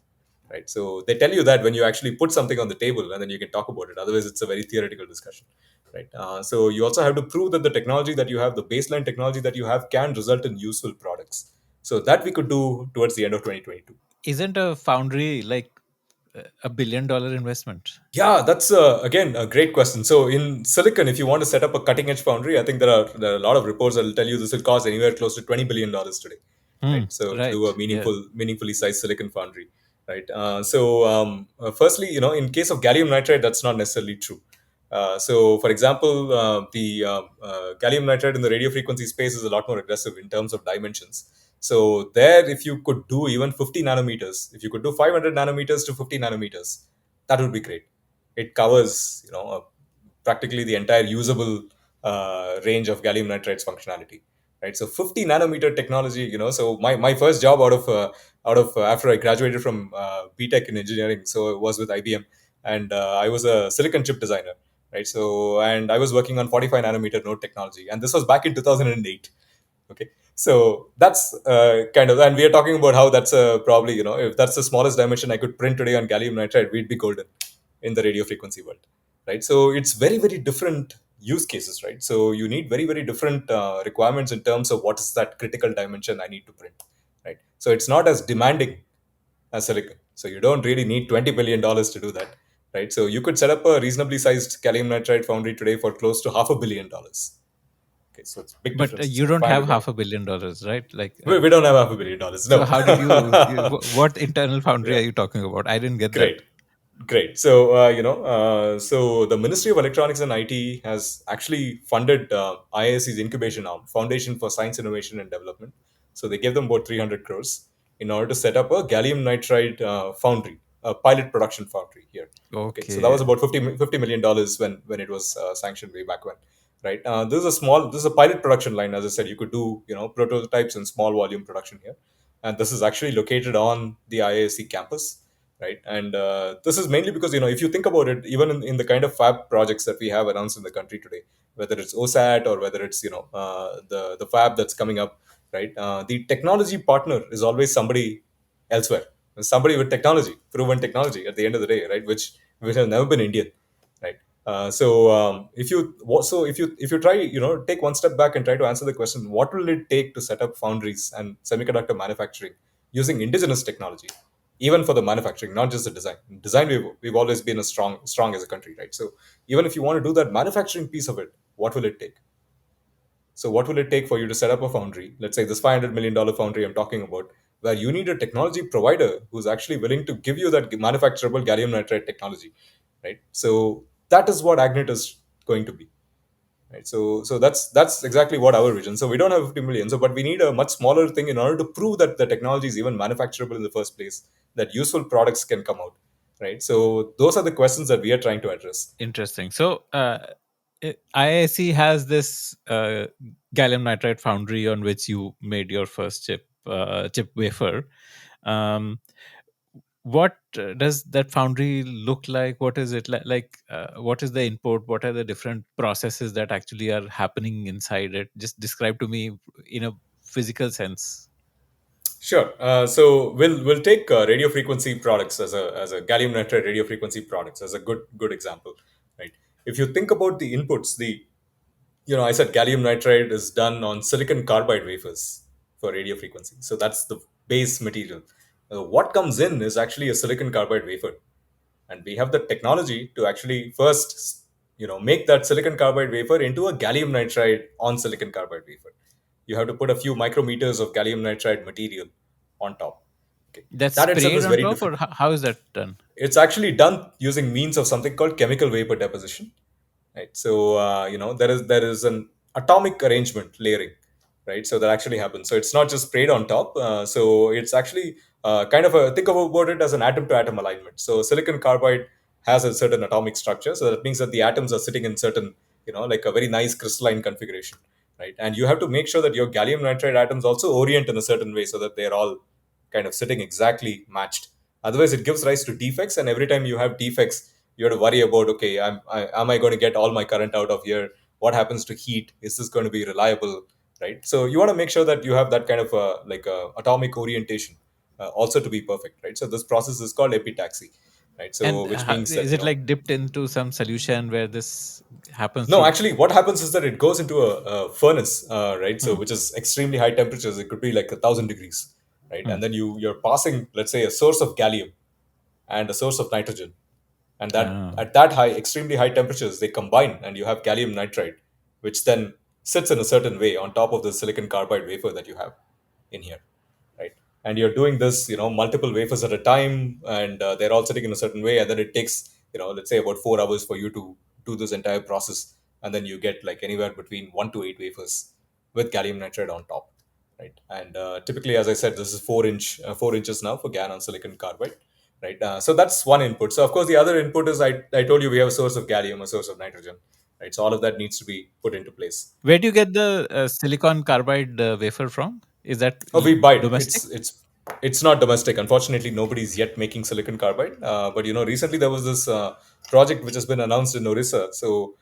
Right. So they tell you that when you actually put something on the table, and then you can talk about it. Otherwise, it's a very theoretical discussion. Right. So you also have to prove that the technology that you have, the baseline technology that you have, can result in useful products. So that we could do towards the end of 2022. Isn't a foundry like $1 billion investment? Yeah, that's again a great question. So in silicon, if you want to set up a cutting edge foundry, I think there are a lot of reports that will tell you this will cost anywhere close to $20 billion today, right? So to do Right. a Yeah. meaningfully sized silicon foundry, right? Firstly, in case of gallium nitride, that's not necessarily true. So, for example, the gallium nitride in the radio frequency space is a lot more aggressive in terms of dimensions. So there, if you could do even 50 nanometers, if you could do 500 nanometers to 50 nanometers, that would be great. It covers practically the entire usable range of gallium nitride's functionality, right? So 50 nanometer technology, so my first job out of after I graduated from BTech in engineering, so it was with IBM, and I was a silicon chip designer, right? So and I was working on 45 nanometer node technology, and this was back in 2008. Okay, so that's kind of, and we are talking about how that's probably, if that's the smallest dimension I could print today on gallium nitride, we'd be golden in the radio frequency world, right? So it's very, very different use cases, right? So you need very, very different requirements in terms of what is that critical dimension I need to print, right? So it's not as demanding as silicon. So you don't really need $20 billion to do that, right? So you could set up a reasonably sized gallium nitride foundry today for close to $500 million. Okay, so it's a big But difference. It's you like don't five have hundred half million. a billion dollars, right? Like, We don't have $500 million. so No. how did what internal foundry Yeah. are you talking about? I didn't get that. Great. Great. So, so the Ministry of Electronics and IT has actually funded IISc's incubation arm, Foundation for Science, Innovation and Development. So they gave them about 300 crores in order to set up a gallium nitride foundry, a pilot production foundry here. Okay. So that was Okay. about $50 million when it was sanctioned way back when. Right. This is a pilot production line. As I said, you could do, prototypes and small volume production here. And this is actually located on the IISc campus, right? And this is mainly because, if you think about it, even in the kind of fab projects that we have announced in the country today, whether it's OSAT or whether it's the fab that's coming up, right? The technology partner is always somebody elsewhere, somebody with technology, proven technology at the end of the day, right? Which has never been Indian, right? If you try, take one step back and try to answer the question, what will it take to set up foundries and semiconductor manufacturing using indigenous technology, even for the manufacturing, not just the design. Design, we've always been a strong as a country, right? So even if you want to do that manufacturing piece of it, what will it take? So what will it take for you to set up a foundry? Let's say this $500 million foundry I'm talking about, where you need a technology provider who's actually willing to give you that manufacturable gallium nitride technology, right? So that is what Agnet is going to be, right? So that's exactly what our vision. So we don't have 50 million, so but we need a much smaller thing in order to prove that the technology is even manufacturable in the first place, that useful products can come out, right? So those are the questions that we are trying to address. Interesting. So, IISc has this gallium nitride foundry on which you made your first chip wafer. Um, what does that foundry look like? What is it like? What is the input? What are the different processes that actually are happening inside it? Just describe to me in a physical sense. Sure. So we'll take radio frequency products as a gallium nitride radio frequency products as a good example, right? If you think about the inputs, I said gallium nitride is done on silicon carbide wafers for radio frequency. So that's the base material. What comes in is actually a silicon carbide wafer, and we have the technology to actually first, make that silicon carbide wafer into a gallium nitride on silicon carbide wafer. You have to put a few micrometers of gallium nitride material on top. Okay, That's that itself sprayed is on very top, or difficult. how is that done? It's actually done using means of something called chemical vapor deposition, right? So there is an atomic arrangement layering, right? So that actually happens. So it's not just sprayed on top. So it's actually kind of a, think about it as an atom to atom alignment. So silicon carbide has a certain atomic structure, so that means that the atoms are sitting in certain, like a very nice crystalline configuration, right? And you have to make sure that your gallium nitride atoms also orient in a certain way so that they're all kind of sitting exactly matched. Otherwise, it gives rise to defects, and every time you have defects, you have to worry about, okay, am I going to get all my current out of here? What happens to heat? Is this going to be reliable? Right. So you want to make sure that you have that kind of atomic orientation also to be perfect. Right. So this process is called epitaxy. Right. So And which means that is it like dipped into some solution where this happens no, through? actually, what happens is that it goes into a furnace, right? So Hmm, which is extremely high temperatures. It could be like 1,000 degrees, right? hmm. And then you're passing, let's say, a source of gallium and a source of nitrogen, and that Ah. at that high, extremely high temperatures, they combine, and you have gallium nitride, which then sits in a certain way on top of the silicon carbide wafer that you have in here, right? And you're doing this, multiple wafers at a time, and they're all sitting in a certain way, and then it takes, let's say about 4 hours for you to do this entire process, and then you get like anywhere between 1 to 8 wafers with gallium nitride on top, right? And typically, as I said, this is 4 inches now for GaN on silicon carbide, right? So that's one input. So of course, the other input is I told you we have a source of gallium, a source of nitrogen, right? So all of that needs to be put into place. Where do you get the silicon carbide wafer from? Is that Oh, we buy it. domestic? It's not domestic. Unfortunately, nobody's yet making silicon carbide. But recently there was this project which has been announced in Orissa. So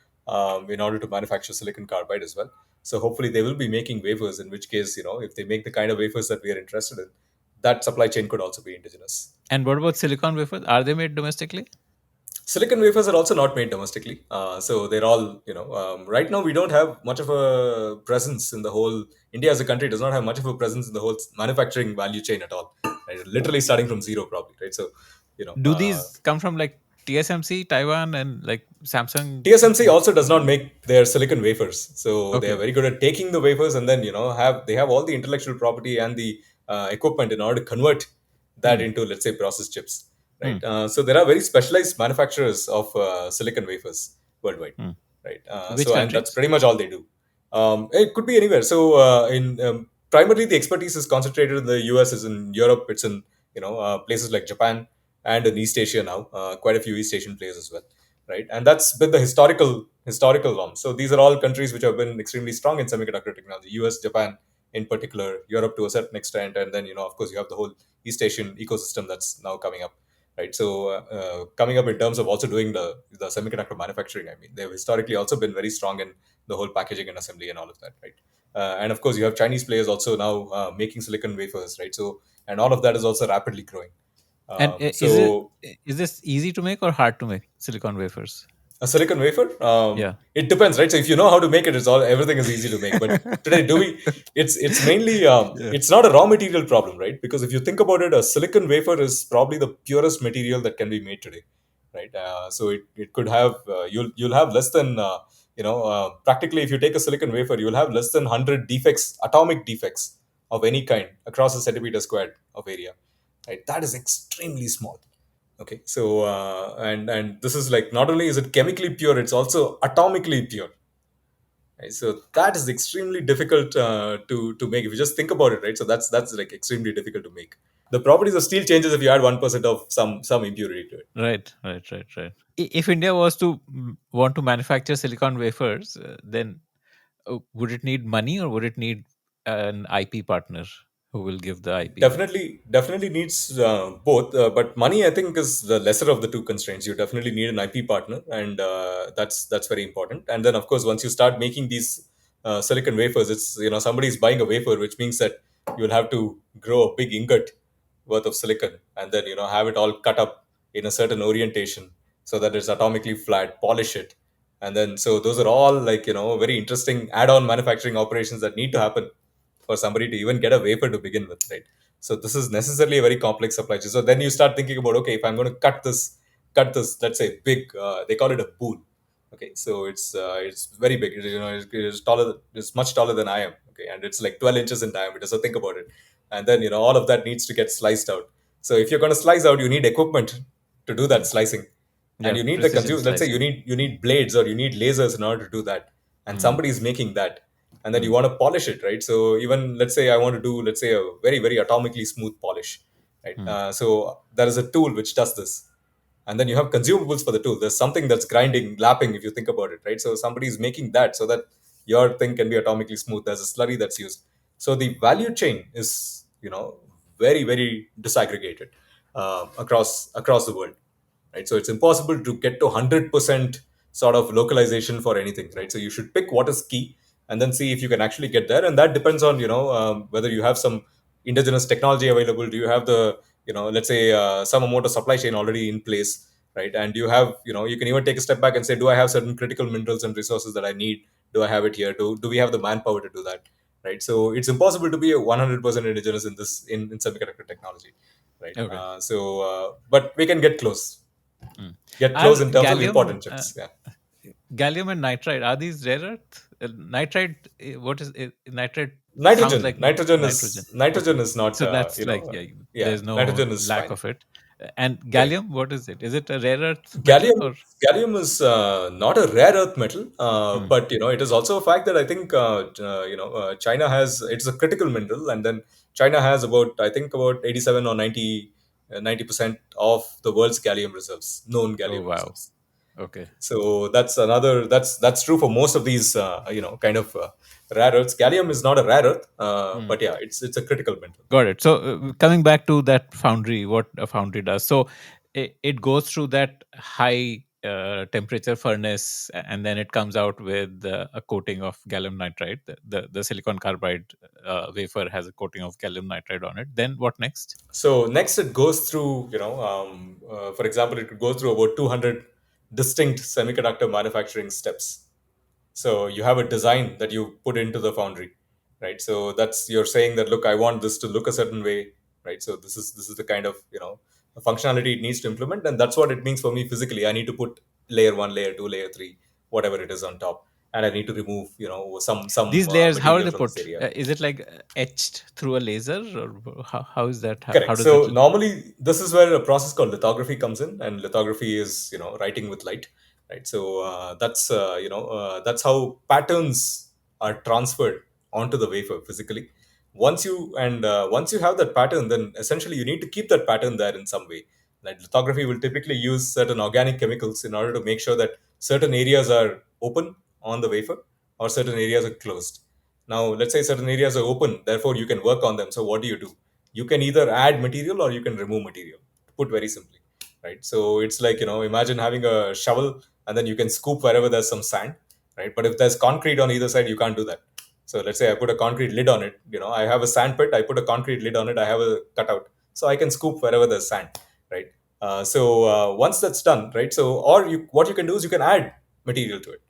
in order to manufacture silicon carbide as well. So hopefully they will be making wafers. In which case, if they make the kind of wafers that we are interested in, that supply chain could also be indigenous. And what about silicon wafers? Are they made domestically? Silicon wafers are also not made domestically. So they're all, right now we don't have much of a presence in the whole, India as a country does not have much of a presence in the whole manufacturing value chain at all. Right? Literally starting from zero, probably, right? So, you know, Do uh, these come from like TSMC, Taiwan, and like Samsung? TSMC also does not make their silicon wafers, so they are Okay. very good at taking the wafers and then have all the intellectual property and the equipment in order to convert that Hmm. into, let's say, process chips, Hmm. right? So there are very specialized manufacturers of silicon wafers worldwide, Hmm. right? Which So and that's countries? pretty much all they do. It could be anywhere. So in primarily the expertise is concentrated in the US, is in Europe, it's in places like Japan and in East Asia now, quite a few East Asian players as well, right? And that's been the historical norm. So these are all countries which have been extremely strong in semiconductor technology. US, Japan, in particular, Europe to a certain extent, and then of course you have the whole East Asian ecosystem that's now coming up, right? So coming up in terms of also doing the semiconductor manufacturing. I mean, they've historically also been very strong in the whole packaging and assembly and all of that, right? And of course, you have Chinese players also now making silicon wafers, right? So and all of that is also rapidly growing. And So is this easy to make or hard to make silicon wafers? a silicon wafer? Yeah. It depends, right? So if you know how to make it, it's all everything is easy to make. But today, do we? It's mainly Yeah. it's not a raw material problem, right? Because if you think about it, a silicon wafer is probably the purest material that can be made today, right? So it could have you'll have less than practically, if you take a silicon wafer, you'll have less than 100 defects, atomic defects of any kind across a centimeter squared of area, right? That is extremely small. Okay, so and this is like, not only is it chemically pure, it's also atomically pure, right? So that is extremely difficult to make if you just think about it, right? So that's like extremely difficult to make. The properties of steel changes if you add 1% of some impurity to it. Right, right, right, right. If India was to want to manufacture silicon wafers, then would it need money or would it need an IP partner who will give the IP? Definitely needs both, but money, I think, is the lesser of the two constraints. You definitely need an IP partner, and that's very important. And then, of course, once you start making these silicon wafers, it's somebody's buying a wafer, which means that you'll have to grow a big ingot worth of silicon, and then have it all cut up in a certain orientation so that it's atomically flat, polish it, and then so those are all like very interesting add-on manufacturing operations that need to happen for somebody to even get a wafer to begin with, right? So this is necessarily a very complex supply chain. So then you start thinking about, okay, if I'm going to cut this, let's say big, they call it a boule. Okay, so it's very big. It's taller. It's much taller than I am. Okay, and it's like 12 inches in diameter. So think about it, and then all of that needs to get sliced out. So if you're going to slice out, you need equipment to do that slicing, and Yeah, you need the precision consumer. Let's say slicing. you need blades or you need lasers in order to do that, and Mm, somebody's making that, and then you mm, want to polish it, right? So even let's say I want to do, let's say, a very very atomically smooth polish, right? Hmm. So there is a tool which does this, and then you have consumables for the tool. There's something that's grinding, lapping, if you think about it, right? So somebody is making that so that your thing can be atomically smooth. There's a slurry that's used. So the value chain is, very, very disaggregated across the world, right? So it's impossible to get to 100% sort of localization for anything, right? So you should pick what is key and then see if you can actually get there, and that depends on, whether you have some indigenous technology available. Do you have the, let's say, some amount of supply chain already in place, right? And you have, you can even take a step back and say, do I have certain critical minerals and resources that I need? Do I have it here? Do we have the manpower to do that, right? So it's impossible to be a 100% indigenous in this, in semiconductor technology, right? Okay. But we can Hmm. get Are close in terms of important chips. Yeah. gallium and nitride, are these rare earth? Nitride, what is it? Nitride sounds Nitrogen. like Nitrogen nitrogen. is nitrogen Okay. is not. So that's like, yeah, Yeah. there's no Nitrogen is lack fine. of it. And Correct. gallium, what is it? Is it a rare earth metal Gallium. or? Gallium is not a rare earth metal, Hmm. but it is also a fact that I think China has. It's a critical mineral, and then China has about, I think, about 87 or 90% of the world's gallium reserves, known Oh, gallium wow. reserves. Okay. So that's true for most of these kind of rare earths. Gallium is not a rare earth, Hmm. but yeah, it's a critical mineral. Got it. So coming back to that foundry, what a foundry does. So it goes through that high temperature furnace, and then it comes out with a coating of gallium nitride. The silicon carbide wafer has a coating of gallium nitride on it. Then what next? So next, it goes through, for example, it could go through about 200 distinct semiconductor manufacturing steps. So you have a design that you put into the foundry, right? So that's, you're saying that, look, I want this to look a certain way, right? So this is the kind of, functionality it needs to implement, and that's what it means for me physically. I need to put layer one, layer two, layer three, whatever it is on top, and I need to remove, some These layers, how are material they from this put? area. Is it like etched through a laser, or how is that? How Correct. does it? So normally, this is where a process called lithography comes in, and lithography is, writing with light, right? So that's how patterns are transferred onto the wafer physically. Once you have that pattern, then essentially you need to keep that pattern there in some way. Like lithography will typically use certain organic chemicals in order to make sure that certain areas are open on the wafer or certain areas are closed. Now, let's say certain areas are open, therefore you can work on them. So what do? You can either add material or you can remove material, to put very simply, right? So it's like, imagine having a shovel and then you can scoop wherever there's some sand, right? But if there's concrete on either side, you can't do that. So let's say I put a concrete lid on it, I have a sand pit, I put a concrete lid on it, I have a cutout, so I can scoop wherever there's sand, right? Once that's done, right? So, what you can do is you can add material to it.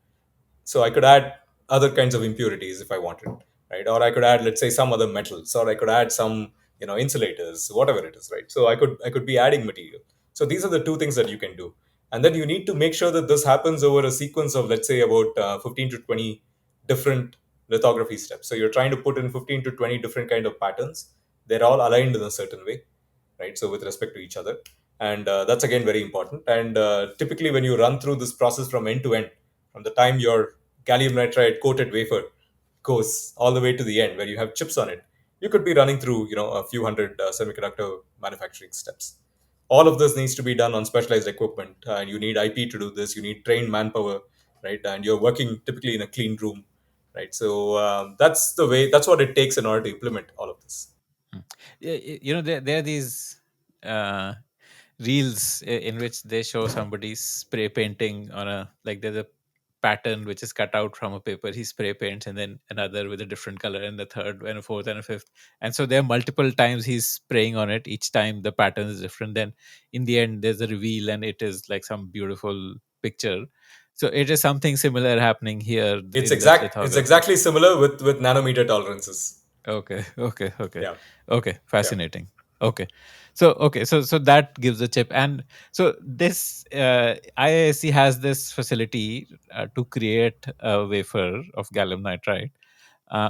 So I could add other kinds of impurities if I wanted, right? Or I could add, let's say, some other metals, or I could add some, insulators, whatever it is, right? So I could be adding material. So these are the two things that you can do, and then you need to make sure that this happens over a sequence of, let's say, about 15 to 20 different lithography steps. So you're trying to put in 15 to 20 different kind of patterns. They're all aligned in a certain way, right? So with respect to each other, and that's again very important. And typically, when you run through this process from end to end, from the time your gallium nitride coated wafer goes all the way to the end where you have chips on it, you could be running through, a few hundred semiconductor manufacturing steps. All of this needs to be done on specialized equipment, and you need IP to do this. You need trained manpower, right? And you're working typically in a clean room, right? So that's the way. That's what it takes in order to implement all of this. Hmm. There are these uh, reels in which they show somebody spray painting on a, like, there's a pattern which is cut out from a paper. He spray paints, and then another with a different color, and the third and a fourth and a fifth, and so there are multiple times he's spraying on it. Each time the pattern is different. Then in the end there's a reveal, and it is like some beautiful picture. So it is something similar happening here in that It's lithography. exactly similar with nanometer tolerances. Okay, okay. Yeah, Okay, yeah. fascinating. Okay. So that gives a chip. And so this IISc has this facility to create a wafer of gallium nitride.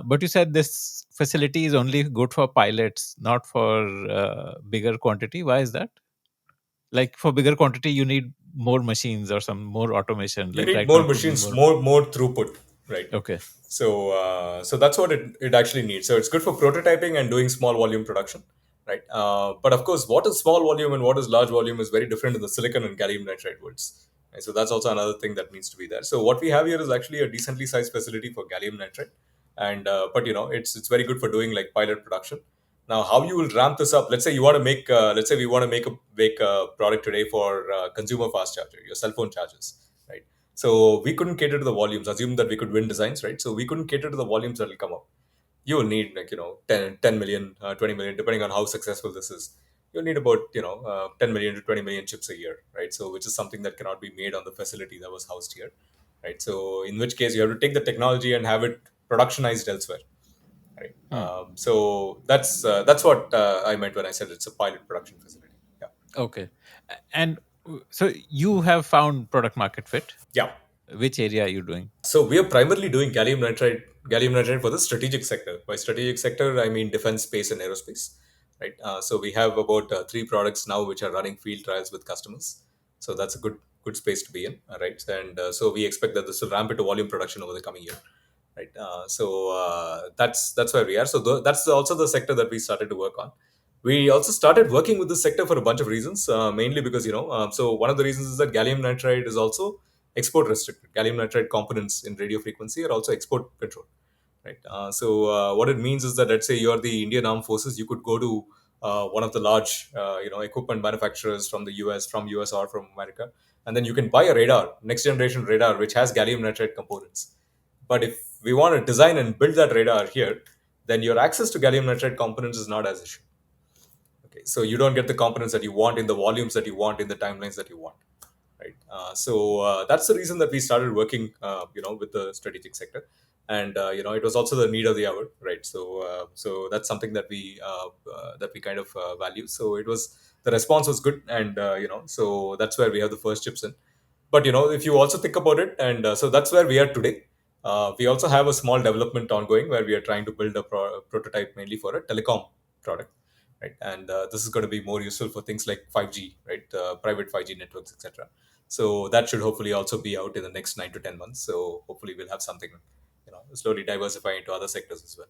But you said this facility is only good for pilots, not for bigger quantity. Why is that? Like, for bigger quantity, you need more machines or some more automation. You Like need right now, more it would be machines, more. more throughput, right? Okay. So that's what it actually needs. So it's good for prototyping and doing small volume production. right? But of course, what is small volume and what is large volume is very different in the silicon and gallium nitride worlds. And so that's also another thing that needs to be there. So what we have here is actually a decently sized facility for gallium nitride, and but it's very good for doing like pilot production. Now, how you will ramp this up? Let's say you want to make, let's say we want to make a product today for consumer fast charger, your cell phone chargers, right? So we couldn't cater to the volumes. Assume that we could win designs, right? So we couldn't cater to the volumes that will come up. You will need like 10 million, 20 million, depending on how successful this is. You'll need about 10 million to 20 million chips a year, right? So which is something that cannot be made on the facility that was housed here, right? So in which case you have to take the technology and have it productionized elsewhere, right? Hmm. So that's what I meant when I said it's a pilot production facility. Yeah. Okay. And so you have found product market fit. Yeah. Which area are you doing? So we are primarily doing gallium nitride for the strategic sector. By strategic sector, I mean defense, space, and aerospace. Right. So we have about three products now which are running field trials with customers. So that's a good space to be in. Right. And so we expect that this will ramp into volume production over the coming year. Right. So that's where we are. So that's also the sector that we started to work on. We also started working with this sector for a bunch of reasons, mainly because so one of the reasons is that gallium nitride is also export restricted. Gallium nitride components in radio frequency are also export controlled, right? So what it means is that, let's say you are the Indian Armed Forces, you could go to one of the large equipment manufacturers from the US, from US or from America, and then you can buy a radar, next generation radar, which has gallium nitride components. But if we want to design and build that radar here, then your access to gallium nitride components is not as issue. Okay, so you don't get the components that you want in the volumes that you want in the timelines that you want, right? So that's the reason that we started working, with the strategic sector, and it was also the need of the hour, right? So that's something that we kind of value. So it was the response was good, and so that's where we have the first chips in. But if you also think about it, and so that's where we are today. We also have a small development ongoing where we are trying to build a prototype mainly for a telecom product, right? And this is going to be more useful for things like 5G, right? Private 5G networks, etc. So that should hopefully also be out in the next 9 to 10 months. So hopefully we'll have something, slowly diversify into other sectors as well,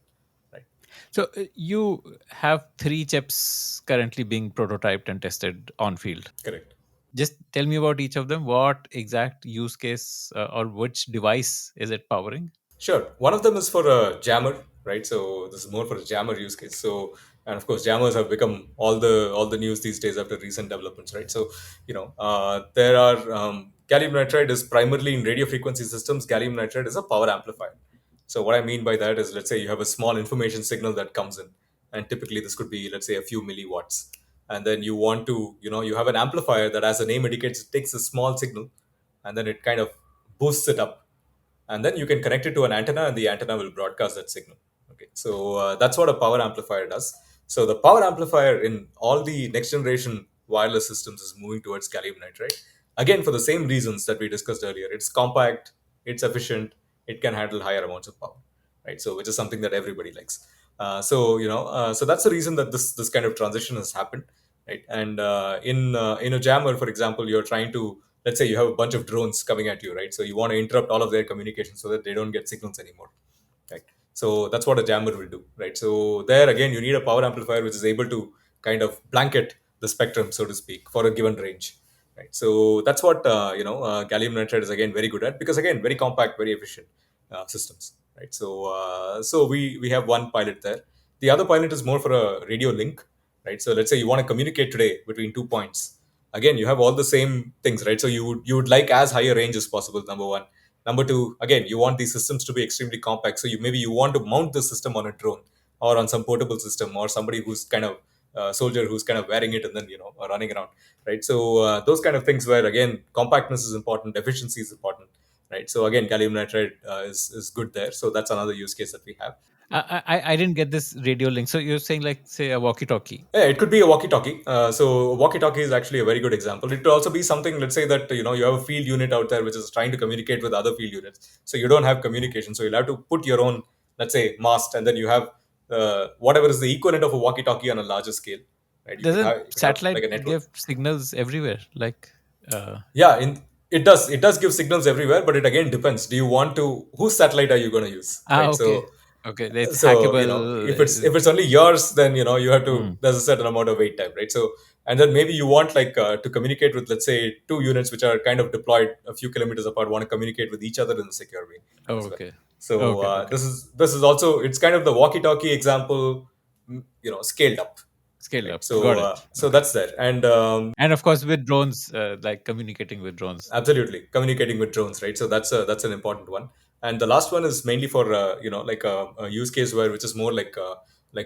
right? So you have three chips currently being prototyped and tested on field. Correct. Just tell me about each of them. What exact use case or which device is it powering? Sure. One of them is for a jammer, right? So this is more for a jammer use case. So, and of course, jammers have become all the news these days after recent developments, right? So, there are gallium nitride is primarily in radio frequency systems. Gallium nitride is a power amplifier. So what I mean by that is, let's say you have a small information signal that comes in, and typically this could be, let's say, a few milliwatts, and then you want to, you have an amplifier that, as the name indicates, it takes a small signal, and then it kind of boosts it up, and then you can connect it to an antenna, and the antenna will broadcast that signal. Okay, so that's what a power amplifier does. So the power amplifier in all the next generation wireless systems is moving towards gallium nitride, again for the same reasons that we discussed earlier. It's compact, it's efficient, it can handle higher amounts of power, right? So which is something that everybody likes. So that's the reason that this kind of transition has happened, right? And in a jammer, for example, you're trying to, let's say you have a bunch of drones coming at you, right? So you want to interrupt all of their communication so that they don't get signals anymore, right? So that's what a jammer will do, right? So there again, you need a power amplifier which is able to kind of blanket the spectrum, so to speak, for a given range, right? So that's what gallium nitride is again very good at, because again, very compact, very efficient systems, right? So we have one pilot there. The other pilot is more for a radio link, right? So let's say you want to communicate today between 2 points. Again, you have all the same things, right? So you would like as high a range as possible, number one. Number two, again, you want these systems to be extremely compact. So you want to mount the system on a drone or on some portable system, or somebody who's kind of soldier who's kind of wearing it and then running around, right? So those kind of things where again compactness is important, efficiency is important, right? So again, gallium nitride is good there. So that's another use case that we have. I didn't get this radio link. So you're saying like say a walkie-talkie. Yeah, it could be a walkie-talkie. So walkie-talkie is actually a very good example. It could also be something, let's say that you have a field unit out there which is trying to communicate with other field units. So you don't have communication. So you'll have to put your own, let's say, mast, and then you have whatever is the equivalent of a walkie-talkie on a larger scale, right? You could have Doesn't you could have like satellite a network. give signals everywhere? Like uh, Yeah, it does give signals everywhere, but it again depends. Do you want to, whose satellite are you going to use, right? okay. So Okay, it's So hackable. if it's only yours, then you have to, Mm. there's a certain amount of wait time, right? So and then maybe you want like to communicate with, let's say, two units which are kind of deployed a few kilometers apart, want to communicate with each other in a secure way as well. Okay. So Okay. Okay. this is also, it's kind of the walkie talkie example, scaled up, Scale right? up. So Got it. so Okay. that's there. And And of course, with drones, like communicating with drones. absolutely, communicating with drones, right? So that's an important one. And the last one is mainly for like a use case where, which is more like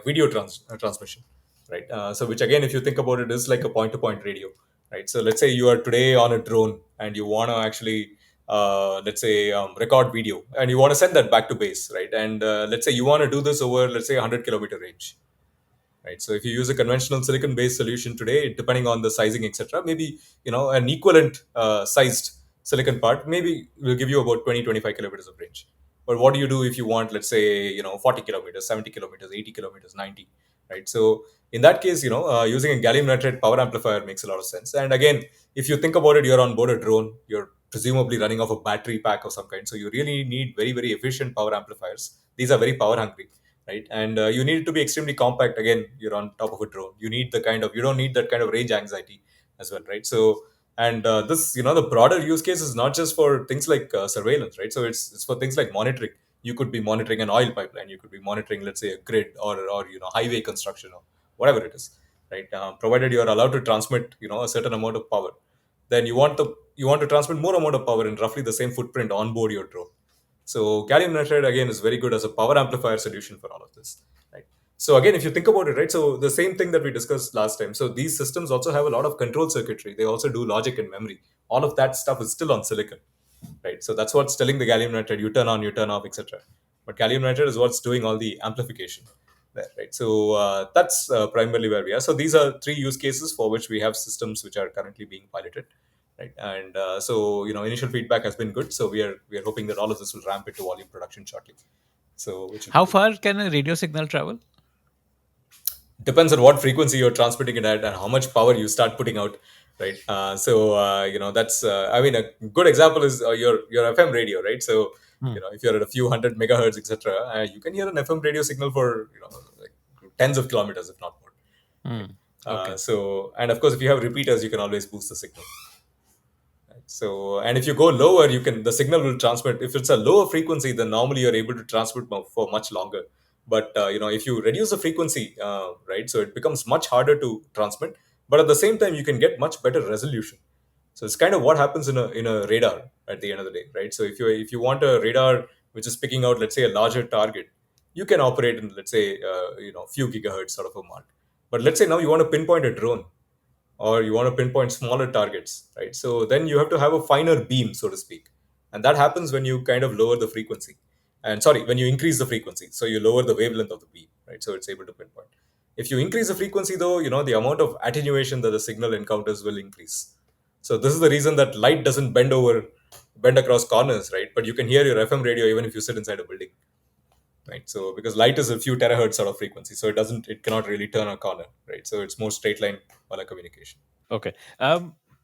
video transmission, right? So which again, if you think about it, is like a point-to-point radio, right? So let's say you are today on a drone and you want to actually let's say record video, and you want to send that back to base, right? And let's say you want to do this over, let's say, 100-kilometer range, right? So if you use a conventional silicon based solution today, depending on the sizing, etc., maybe an equivalent sized silicon part maybe will give you about 20-25 kilometers of range. But what do you do if you want, let's say, 40 kilometers, 70 kilometers, 80 kilometers, 90, right? So in that case, using a gallium nitride power amplifier makes a lot of sense. And again, if you think about it, you're on board a drone, you're presumably running off a battery pack of some kind, so you really need very, very efficient power amplifiers. These are very power hungry, right? And you need it to be extremely compact. Again, you're on top of a drone, you don't need that kind of range anxiety as well, right? So and this, the broader use case is not just for things like surveillance, right? So it's for things like monitoring. You could be monitoring an oil pipeline, you could be monitoring, let's say, a grid, or highway construction, or whatever it is, right? Provided you're allowed to transmit a certain amount of power, then you want to transmit more amount of power in roughly the same footprint on board your drone. So gallium nitride again is very good as a power amplifier solution for all of this, right? So again, if you think about it, right, so the same thing that we discussed last time. So these systems also have a lot of control circuitry. They also do logic and memory. All of that stuff is still on silicon, right? So that's what's telling the gallium nitride, you turn on, you turn off, etc. But gallium nitride is what's doing all the amplification there, right? So that's primarily where we are. So these are three use cases for which we have systems which are currently being piloted, right? And so initial feedback has been good. So we are hoping that all of this will ramp into volume production shortly. So which will be How good. far can a radio signal travel? Depends on what frequency you're transmitting it at and how much power you start putting out, right? That's I mean, a good example is your FM radio, right? So Hmm. if you're at a few hundred megahertz, etc., you can hear an FM radio signal for like tens of kilometers, if not more, Hmm. right? Okay. So and of course, if you have repeaters, you can always boost the signal. So, and if you go lower, the signal will transmit. If it's a lower frequency, then normally you're able to transmit for much longer. But if you reduce the frequency, right, so it becomes much harder to transmit. But at the same time, you can get much better resolution. So it's kind of what happens in a radar at the end of the day, right? So if you want a radar which is picking out, let's say, a larger target, you can operate in, let's say, few gigahertz sort of a mark. But let's say now you want to pinpoint a drone, or you want to pinpoint smaller targets, right? So then you have to have a finer beam, so to speak. And that happens when you kind of lower the frequency. And sorry, when you increase the frequency. So you lower the wavelength of the beam, right? So it's able to pinpoint. If you increase the frequency, though, the amount of attenuation that the signal encounters will increase. So this is the reason that light doesn't bend across corners, right? But you can hear your FM radio even if you sit inside a building, right? So because light is a few terahertz sort of frequency, so it cannot really turn a corner, right? So it's more straight line wala communication. Okay.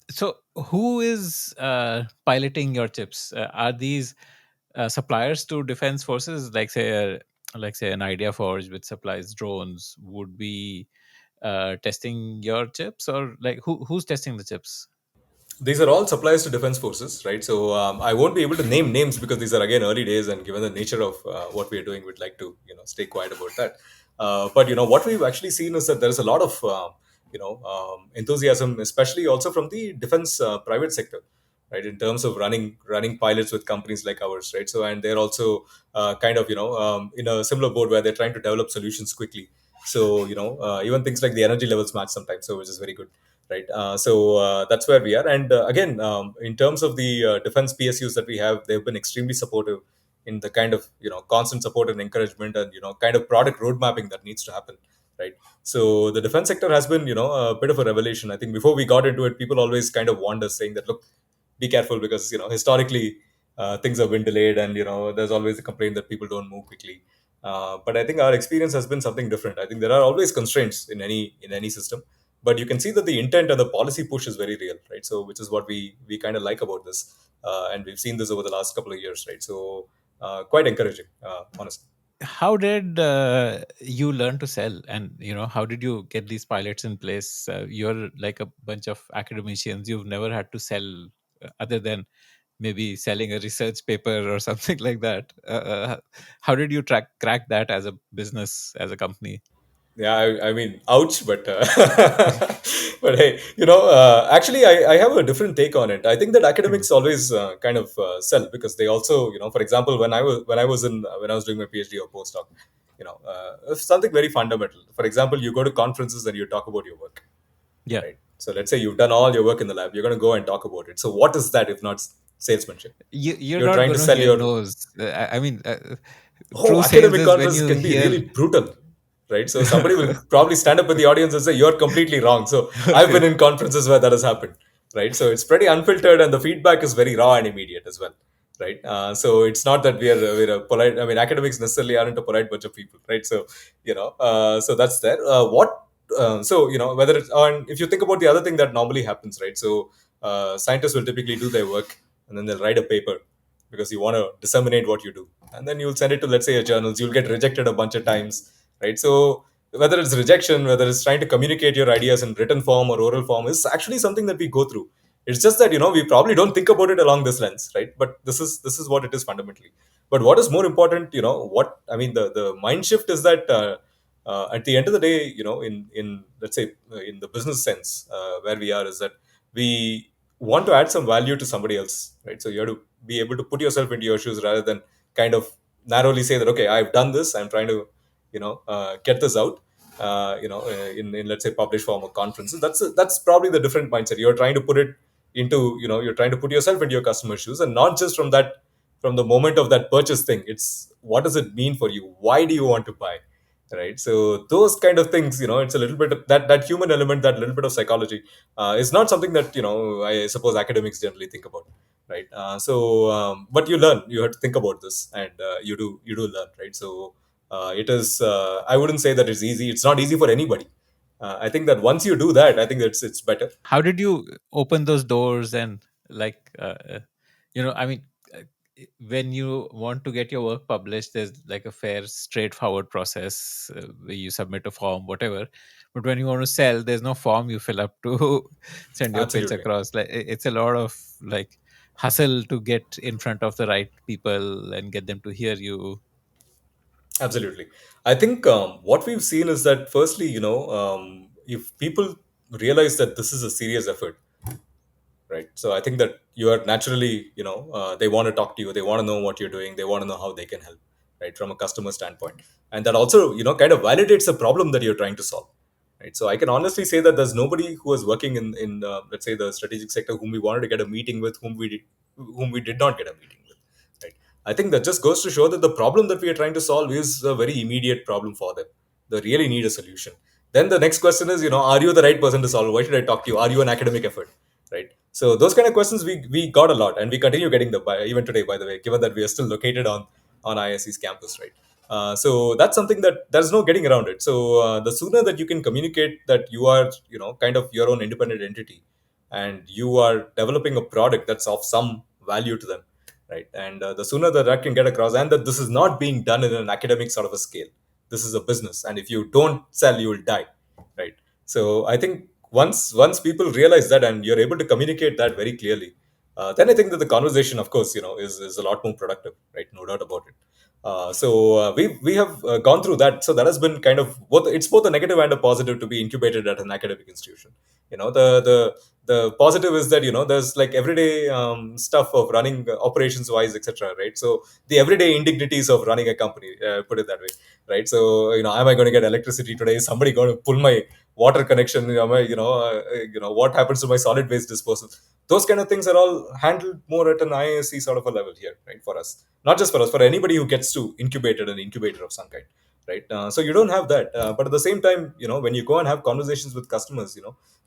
So who is piloting your chips? Are these suppliers to defense forces, like say an Idea Forge, which supplies drones, would be testing your chips, or like who's testing the chips? These are all suppliers to defense forces, right? So I won't be able to name names because these are again early days, and given the nature of what we are doing, we'd like to stay quiet about that. But what we've actually seen is that there is a lot of enthusiasm, especially also from the defense private sector, right? In terms of running pilots with companies like ours, right? So and they're also kind of in a similar boat where they're trying to develop solutions quickly. So even things like the energy levels match sometimes, so which is very good, right? So that's where we are. And again, in terms of the defense PSUs that we have, they've been extremely supportive in the kind of constant support and encouragement, and kind of product road mapping that needs to happen, right? So the defense sector has been a bit of a revelation. I think before we got into it, people always kind of warned us, saying that, look, be careful, because historically things have been delayed, and there's always a complaint that people don't move quickly. But I think our experience has been something different. I think there are always constraints in any system, but you can see that the intent and the policy push is very real, right? So which is what we kind of like about this, and we've seen this over the last couple of years, right? So quite encouraging, honestly. how did you learn to sell, and how did you get these pilots in place? You're like a bunch of academicians. You've never had to sell, other than maybe selling a research paper or something like that. How did you crack that as a business, as a company? Yeah, I mean, ouch, but but hey, actually, I have a different take on it. I think that Hmm. academics always kind of sell because they also, for example, when I was doing my PhD or postdoc, something very fundamental. For example, you go to conferences and you talk about your work, Yeah, right? So let's say you've done all your work in the lab, you're going to go and talk about it. So what is that if not salesmanship? you're You're not trying going to to sell hear your no's. I mean, oh, true sales academic is when conferences you can be really hear. brutal, right? So somebody will probably stand up in the audience and say, "You're completely wrong." So I've Okay. been in conferences where that has happened, right? So it's pretty unfiltered, and the feedback is very raw and immediate as well, right? So it's not that we're a polite. I mean, academics necessarily aren't a polite bunch of people, right? So so that's there. What so whether it's and if you think about the other thing that normally happens, right? So scientists will typically do their work and then they'll write a paper because you want to disseminate what you do, and then you'll send it to, let's say, a journals. You'll get rejected a bunch of times, right? So whether it's rejection, whether it's trying to communicate your ideas in written form or oral form, is actually something that we go through. It's just that we probably don't think about it along this lens, right? But this is what it is fundamentally. But what is more important, what I mean, the mind shift is that at the end of the day, in let's say in the business sense, where we are is that we want to add some value to somebody else, right? So you have to be able to put yourself into your shoes rather than kind of narrowly say that, okay, I've done this, I'm trying to get this out, in let's say published form or conferences. That's probably the different mindset. You're trying to put it into, you're trying to put yourself into your customer's shoes, and not just from the moment of that purchase thing. It's what does it mean for you? Why do you want to buy? Right. So those kind of things, it's a little bit of that human element, that little bit of psychology, is not something that I suppose academics generally think about, right? But you have to think about this, and you do learn, right? So it is. I wouldn't say that it's easy. It's not easy for anybody. I think that once you do that, I think it's better. How did you open those doors, and like I mean, when you want to get your work published, there's like a fair straightforward process, where you submit a form, whatever. But when you want to sell, there's no form you fill up to send your pitch Absolutely. across. Like, it's a lot of like hustle to get in front of the right people and get them to hear you. Absolutely. I think what we've seen is that, firstly, if people realize that this is a serious effort, right? So I think that you are naturally, they want to talk to you, they want to know what you're doing, they want to know how they can help, right, from a customer standpoint. And that also, kind of validates the problem that you're trying to solve, right? So I can honestly say that there's nobody who was working in let's say the strategic sector whom we wanted to get a meeting with, whom we did not get a meeting with, right? I think that just goes to show that the problem that we are trying to solve is a very immediate problem for them. They really need a solution. Then the next question is, are you the right person to solve? Why should I talk to you? Are you an academic effort, right? So those kind of questions we got a lot, and we continue getting them even today. By the way, given that we are still located on IISc's campus, right? So that's something that there's no getting around it. So the sooner that you can communicate that you are, kind of your own independent entity, and you are developing a product that's of some value to them, right? And the sooner that can get across, and that this is not being done in an academic sort of a scale. This is a business, and if you don't sell, you will die, right? So I think once people realize that, and you're able to communicate that very clearly, then I think that the conversation, of course, is a lot more productive, right? No doubt about it. We have gone through that, so that has been kind of both. It's both a negative and a positive to be incubated at an academic institution. The positive is that there's like everyday stuff of running operations wise, etc. Right? So the everyday indignities of running a company, put it that way, right? So am I going to get electricity today? Is somebody going to pull my water connection? What happens to my solid waste disposal? Those kind of things are all handled more at an IISc sort of a level here, right? For us, not just for us, for anybody who gets to incubated an incubator of some kind, right? So you don't have that, but at the same time, when you go and have conversations with customers,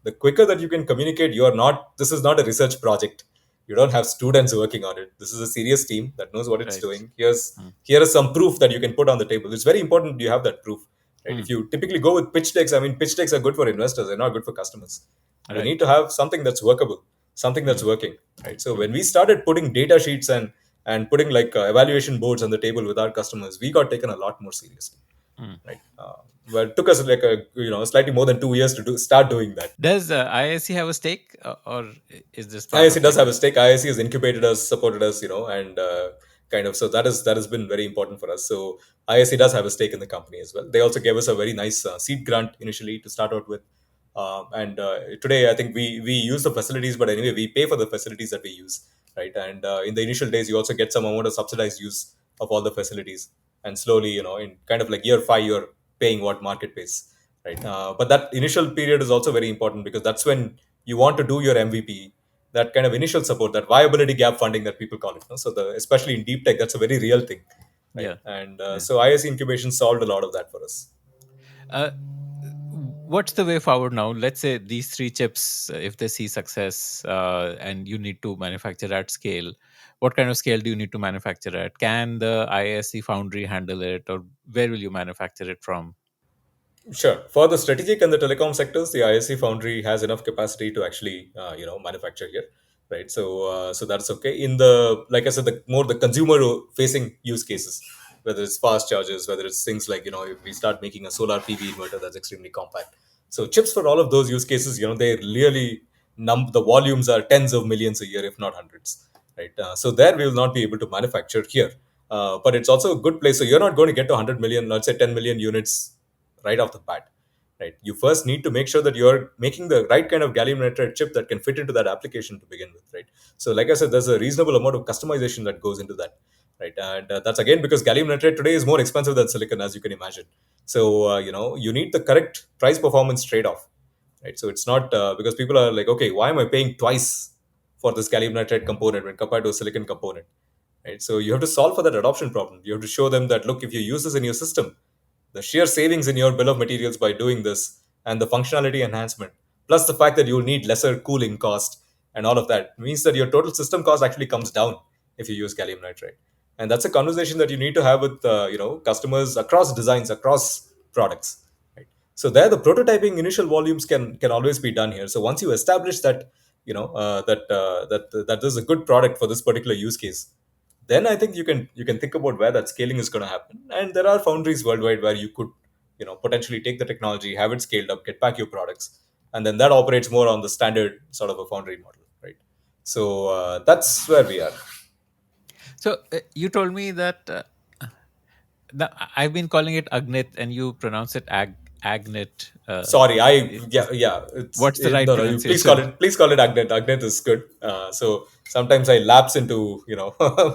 the quicker that you can communicate, you are not. This is not a research project. You don't have students working on it. This is a serious team that knows what it's Right. doing. Mm. Here is some proof that you can put on the table. It's very important you have that proof, right? If Mm. you typically go with pitch decks, I mean, pitch decks are good for investors, they're not good for customers. You Right. need to have something that's workable, something that's Mm. working, right? So Mm. when we started putting data sheets and putting like evaluation boards on the table with our customers, we got taken a lot more seriously, Mm. right? Well, it took us like a slightly more than 2 years to start doing that. Does IISc have a stake, or is this part IISc of does like have a a? stake. IISc has incubated us, supported us, and kind of, so that has been very important for us. So IISc does have a stake in the company as well. They also gave us a very nice seed grant initially to start out with, and today I think we use the facilities, but anyway we pay for the facilities that we use, right? And in the initial days you also get some amount of subsidized use of all the facilities, and slowly, in kind of like year 5 you're paying what market pays, right? But that initial period is also very important because that's when you want to do your MVP, that kind of initial support, that viability gap funding that people call it. No? So especially in deep tech, that's a very real thing, right? Yeah, And yeah. so IISc incubation solved a lot of that for us. Uh, what's the way forward now? Let's say these three chips, if they see success, and you need to manufacture at scale, what kind of scale do you need to manufacture at? Can the IISc Foundry handle it, or where will you manufacture it from? Sure. For the strategic and the telecom sectors, the ISC Foundry has enough capacity to actually, manufacture here, right? So that's okay. In the, like I said, the more the consumer-facing use cases, whether it's fast chargers, whether it's things like, if we start making a solar PV inverter that's extremely compact. So chips for all of those use cases, they really the volumes are tens of millions a year, if not hundreds, right? So there we will not be able to manufacture here. But it's also a good place. So you're not going to get to 100 million, let's say 10 million units right off the bat, right? You first need to make sure that you're making the right kind of gallium nitride chip that can fit into that application to begin with, right? So like I said, there's a reasonable amount of customization that goes into that, right? And that's again because gallium nitride today is more expensive than silicon, as you can imagine. So you need the correct price performance trade-off, right? So it's not because people are like, okay, why am I paying twice for this gallium nitride component when compared to a silicon component, right? So you have to solve for that adoption problem. You have to show them that, look, if you use this in your system, the sheer savings in your bill of materials by doing this, and the functionality enhancement, plus the fact that you'll need lesser cooling cost and all of that, means that your total system cost actually comes down if you use gallium nitride. And that's a conversation that you need to have with customers across designs, across products, right? So there, the prototyping initial volumes can always be done here. So once you establish that, that this is a good product for this particular use case, then I think you can think about where that scaling is going to happen. And there are foundries worldwide where you could, potentially take the technology, have it scaled up, get back your products, and then that operates more on the standard sort of a foundry model, right? So that's where we are. So you told me that I've been calling it Agnit, and you pronounce it Agnit. Sorry, Is, yeah, it's what's the right no, no. You pronunciation? please call it Agnet. Agnet is good. So sometimes I lapse into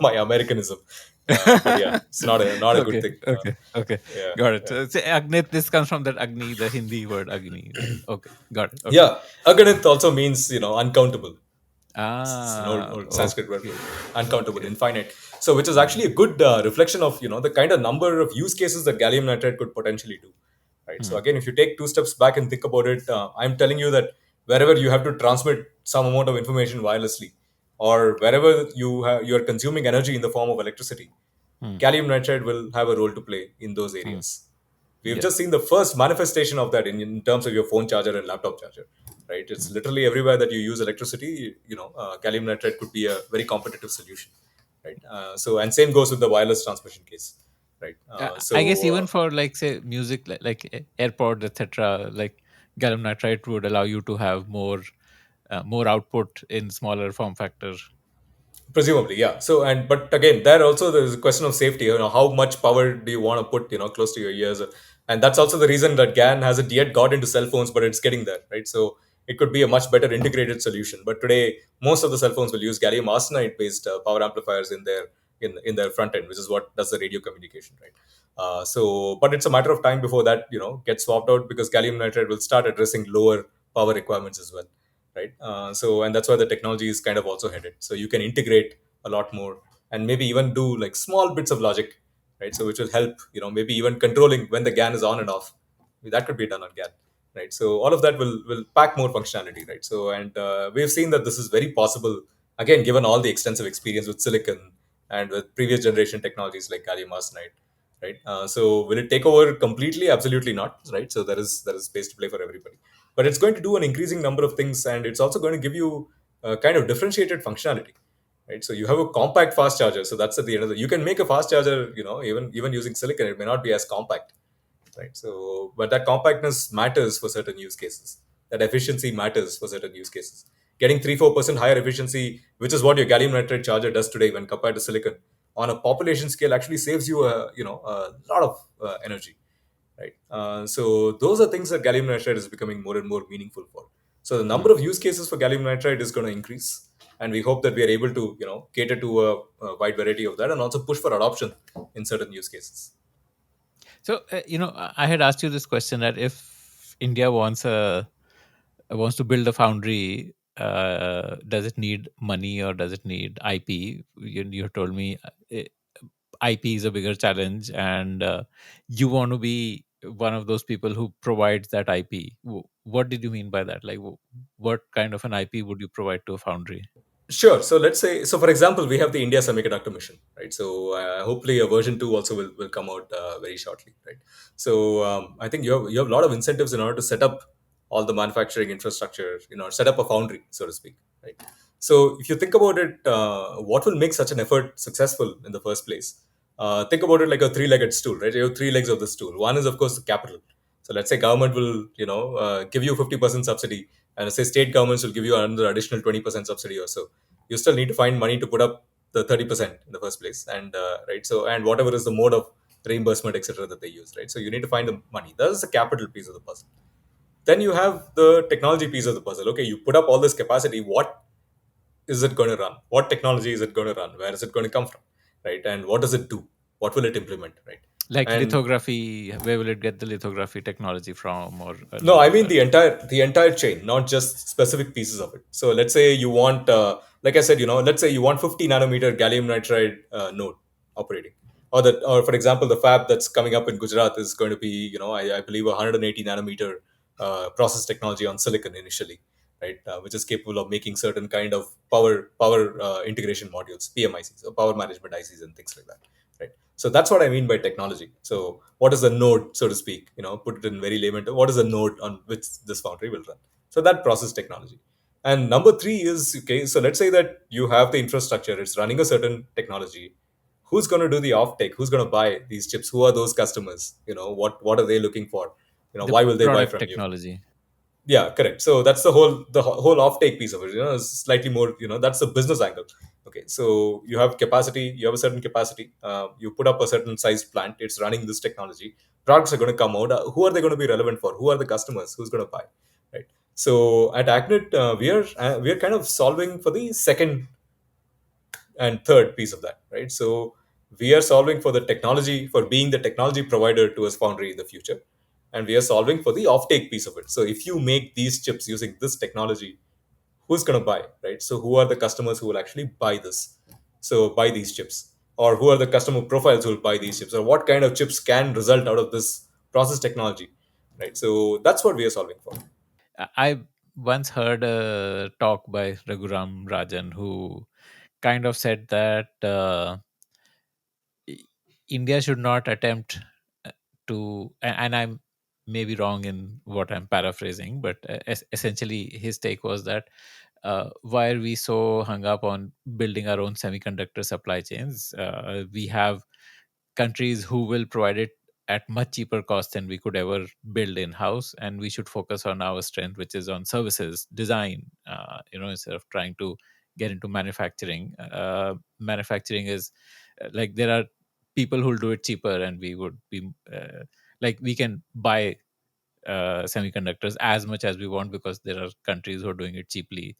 my Americanism, but yeah, it's not a good Okay, thing. okay, okay. Yeah, Got it. yeah. So, say Agnit, this comes from that Agni, the Hindi word Agni, right? Okay, got it. Okay. Yeah, Aganit also means uncountable. It's an Ah, old Sanskrit word for okay, uncountable, okay. infinite. So, which is Hmm, actually a good reflection of the kind of number of use cases that gallium nitride could potentially do. Right. So hmm, again, if you take two steps back and think about it, I'm telling you that wherever you have to transmit some amount of information wirelessly, or wherever you are consuming energy in the form of electricity, hmm, gallium nitride will have a role to play in those hmm. areas. We've Yeah. just seen the first manifestation of that in terms of your phone charger and laptop charger, right? It's Hmm. literally everywhere that you use electricity. Gallium nitride could be a very competitive solution, right? So, and same goes with the wireless transmission case, right? I guess even for like say music, like AirPods, etc., like gallium nitride would allow you to have more output in smaller form factor. Presumably, yeah. So, and but again, there also there's a question of safety. How much power do you want to put, close to your ears? And that's also the reason that GaN hasn't yet got into cell phones, but it's getting there, right? So it could be a much better integrated solution. But today, most of the cell phones will use gallium arsenide-based power amplifiers in their front end, which is what does the radio communication, right? But it's a matter of time before that, gets swapped out because gallium nitride will start addressing lower power requirements as well, right? And that's where the technology is kind of also headed. So you can integrate a lot more, and maybe even do like small bits of logic, right? So which will help, maybe even controlling when the GaN is on and off. That could be done on GaN, right? So all of that will pack more functionality, right? So, and we've seen that this is very possible, again, given all the extensive experience with silicon and with previous generation technologies like gallium arsenide, right? So will it take over completely? Absolutely not, right? So there is space to play for everybody, but it's going to do an increasing number of things, and it's also going to give you a kind of differentiated functionality, right? So you have a compact fast charger. So that's at the end of the. You can make a fast charger, even using silicon, it may not be as compact, right? So, but that compactness matters for certain use cases. That efficiency matters for certain use cases. Getting 3-4% higher efficiency, which is what your gallium nitride charger does today when compared to silicon, on a population scale, actually saves you a lot of energy, right? So those are things that gallium nitride is becoming more and more meaningful for. So the number of use cases for gallium nitride is going to increase, and we hope that we are able to cater to a wide variety of that, and also push for adoption in certain use cases. So, I had asked you this question that if India wants to build a foundry, does it need money or does it need IP? You told me IP is a bigger challenge, and you want to be one of those people who provides that IP. What did you mean by that? Like, what kind of an IP would you provide to a foundry? Sure. So let's say, so for example, we have the India Semiconductor Mission, right? So hopefully a version 2 also will come out very shortly, right? So I think you have a lot of incentives in order to set up all the manufacturing infrastructure, set up a foundry, so to speak, right? So if you think about it, what will make such an effort successful in the first place? Think about it like a three-legged stool, right? You have three legs of the stool. One is, of course, the capital. So let's say government will, give you 50% subsidy, and say state governments will give you another additional 20% subsidy or so. You still need to find money to put up the 30% in the first place, and right. So and whatever is the mode of reimbursement, etc., that they use, right? So you need to find the money. That is the capital piece of the puzzle. Then you have the technology piece of the puzzle. Okay, you put up all this capacity. What is it going to run? What technology is it going to run? Where is it going to come from, right? And what does it do? What will it implement, right? Like And lithography, where will it get the lithography technology from, or no, I no? mean the entire chain, not just specific pieces of it. So let's say you want, like I said, let's say you want 50 nanometer gallium nitride node operating, or for example, the fab that's coming up in Gujarat is going to be, I believe, 180 nanometer process technology on silicon initially, right? Which is capable of making certain kind of power integration modules, PMICs, or power management ICs, and things like that, right? So that's what I mean by technology. So what is the node, so to speak? Put it in very layman terms. What is the node on which this foundry will run? So that process technology. And number three is, okay. So let's say that you have the infrastructure; it's running a certain technology. Who's going to do the offtake? Who's going to buy these chips? Who are those customers? What are they looking for? The Why will they buy product from you? technology. Yeah, correct. So that's the whole offtake piece of it. Is slightly more. That's the business angle. Okay, so you have capacity. You have a certain capacity. You put up a certain sized plant. It's running this technology. Products are going to come out. Who are they going to be relevant for? Who are the customers? Who's going to buy? Right. So at Agnit, we are kind of solving for the second and third piece of that, right? So we are solving for the technology, for being the technology provider to us foundry in the future, and we are solving for the offtake piece of it. So if you make these chips using this technology, who's going to buy, right? So who are the customers who will actually buy this? So buy these chips, or who are the customer profiles who will buy these chips, or what kind of chips can result out of this process technology, right? So that's what we are solving for. I once heard a talk by Raghuram Rajan who kind of said that I- India should not attempt and I'm maybe wrong in what I'm paraphrasing, but essentially his take was that why are we so hung up on building our own semiconductor supply chains? We have countries who will provide it at much cheaper cost than we could ever build in house, and we should focus on our strength, which is on services design, instead of trying to get into manufacturing. Manufacturing is like there are people who'll do it cheaper, and we would be like we can buy semiconductors as much as we want because there are countries who are doing it cheaply.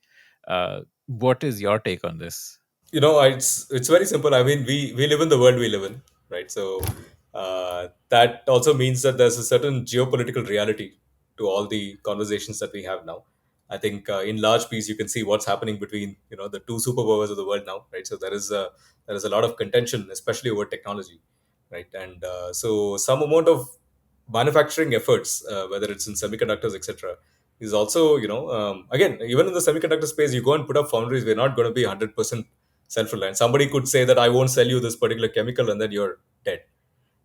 What is your take on this? It's very simple. I mean, we live in the world we live in, right? So that also means that there's a certain geopolitical reality to all the conversations that we have now. I think in large piece you can see what's happening between the two superpowers of the world now, right? So there is a lot of contention, especially over technology, right? And so some amount of manufacturing efforts, whether it's in semiconductors, etc., is also, again, even in the semiconductor space, you go and put up foundries, we're not going to be 100% self-reliant. Somebody could say that I won't sell you this particular chemical, and then you're dead,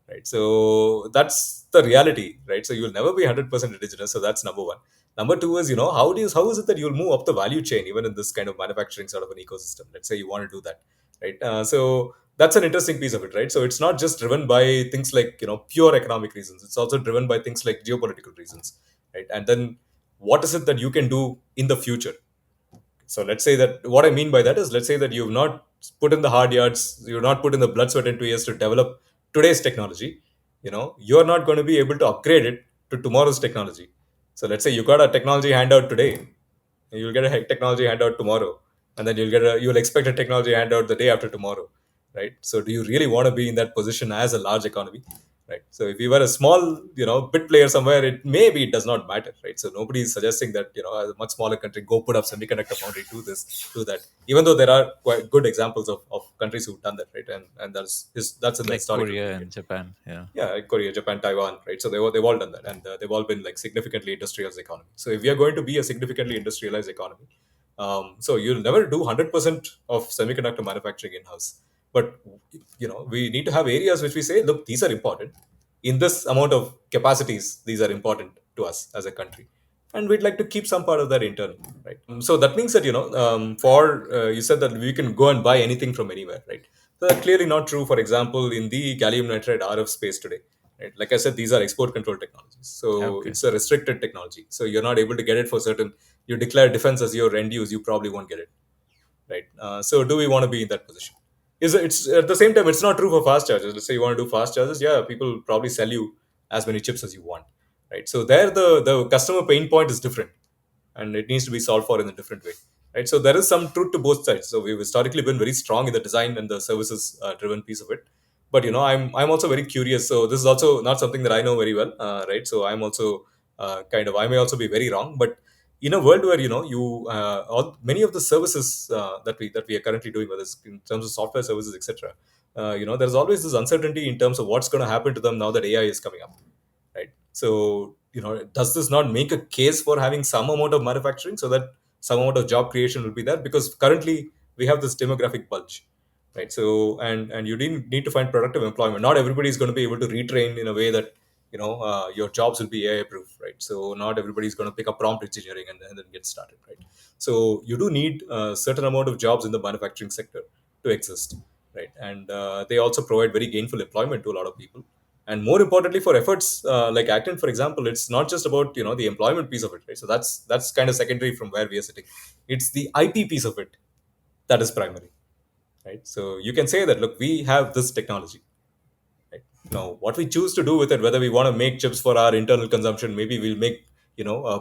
right? So that's the reality, right? So you'll never be 100% indigenous. So that's number one. Number two is, how is it that you'll move up the value chain even in this kind of manufacturing sort of an ecosystem? Let's say you want to do that, right? So that's an interesting piece of it, right? So it's not just driven by things like, pure economic reasons. It's also driven by things like geopolitical reasons, right? And then what is it that you can do in the future? So let's say that, what I mean by that is, let's say that you've not put in the hard yards, you've not put in the blood, sweat, and tears to develop today's technology. You're not going to be able to upgrade it to tomorrow's technology. So let's say you got a technology handout today, you'll get a technology handout tomorrow, and then you'll expect a technology handout the day after tomorrow, right? So do you really want to be in that position as a large economy, right? So if you were a small, bit player somewhere, it does not matter, right? So nobody is suggesting that, a much smaller country go put up semiconductor foundry, do that, even though there are quite good examples of countries who've done that, right? And that's in the Like historical Korea period. and Japan. Yeah. Yeah, like Korea, Japan, Taiwan, right? So they've all done that, and they've all been like significantly industrialized economy. So if we are going to be a significantly industrialized economy, so you'll never do 100% of semiconductor manufacturing in house, but we need to have areas which we say, look, these are important in this amount of capacities. These are important to us as a country, and we'd like to keep some part of that internal, right? So that means that, for you said that we can go and buy anything from anywhere, right? So that's clearly not true. For example, in the gallium nitride RF space today, right? Like I said, these are export control technologies, so Okay. it's a restricted technology. So you're not able to get it for certain. You declare defense as your end use, you probably won't get it, right? So do we want to be in that position? It's at the same time, it's not true for fast chargers. Let's say you want to do fast chargers, yeah, people probably sell you as many chips as you want, right? So there, the customer pain point is different, and it needs to be solved for in a different way, right? So there is some truth to both sides. So we've historically been very strong in the design and the services driven piece of it, but I'm also very curious. So this is also not something that I know very well, right? So I'm also I may also be very wrong, but in a world where many of the services that we are currently doing, whether it's in terms of software services, etc., there's always this uncertainty in terms of what's going to happen to them now that AI is coming up, right? So does this not make a case for having some amount of manufacturing, so that some amount of job creation will be there? Because currently we have this demographic bulge, right? So and you need to find productive employment. Not everybody is going to be able to retrain in a way that your jobs will be AI proof, right? So not everybody is going to pick up prompt engineering and then get started, right? So you do need a certain amount of jobs in the manufacturing sector to exist, right? And they also provide very gainful employment to a lot of people. And more importantly, for efforts like Acton, for example, it's not just about the employment piece of it, right? So that's kind of secondary from where we are sitting. It's the IP piece of it that is primary, right? So you can say that, look, we have this technology, right? Now, what we choose to do with it, whether we want to make chips for our internal consumption, maybe we'll make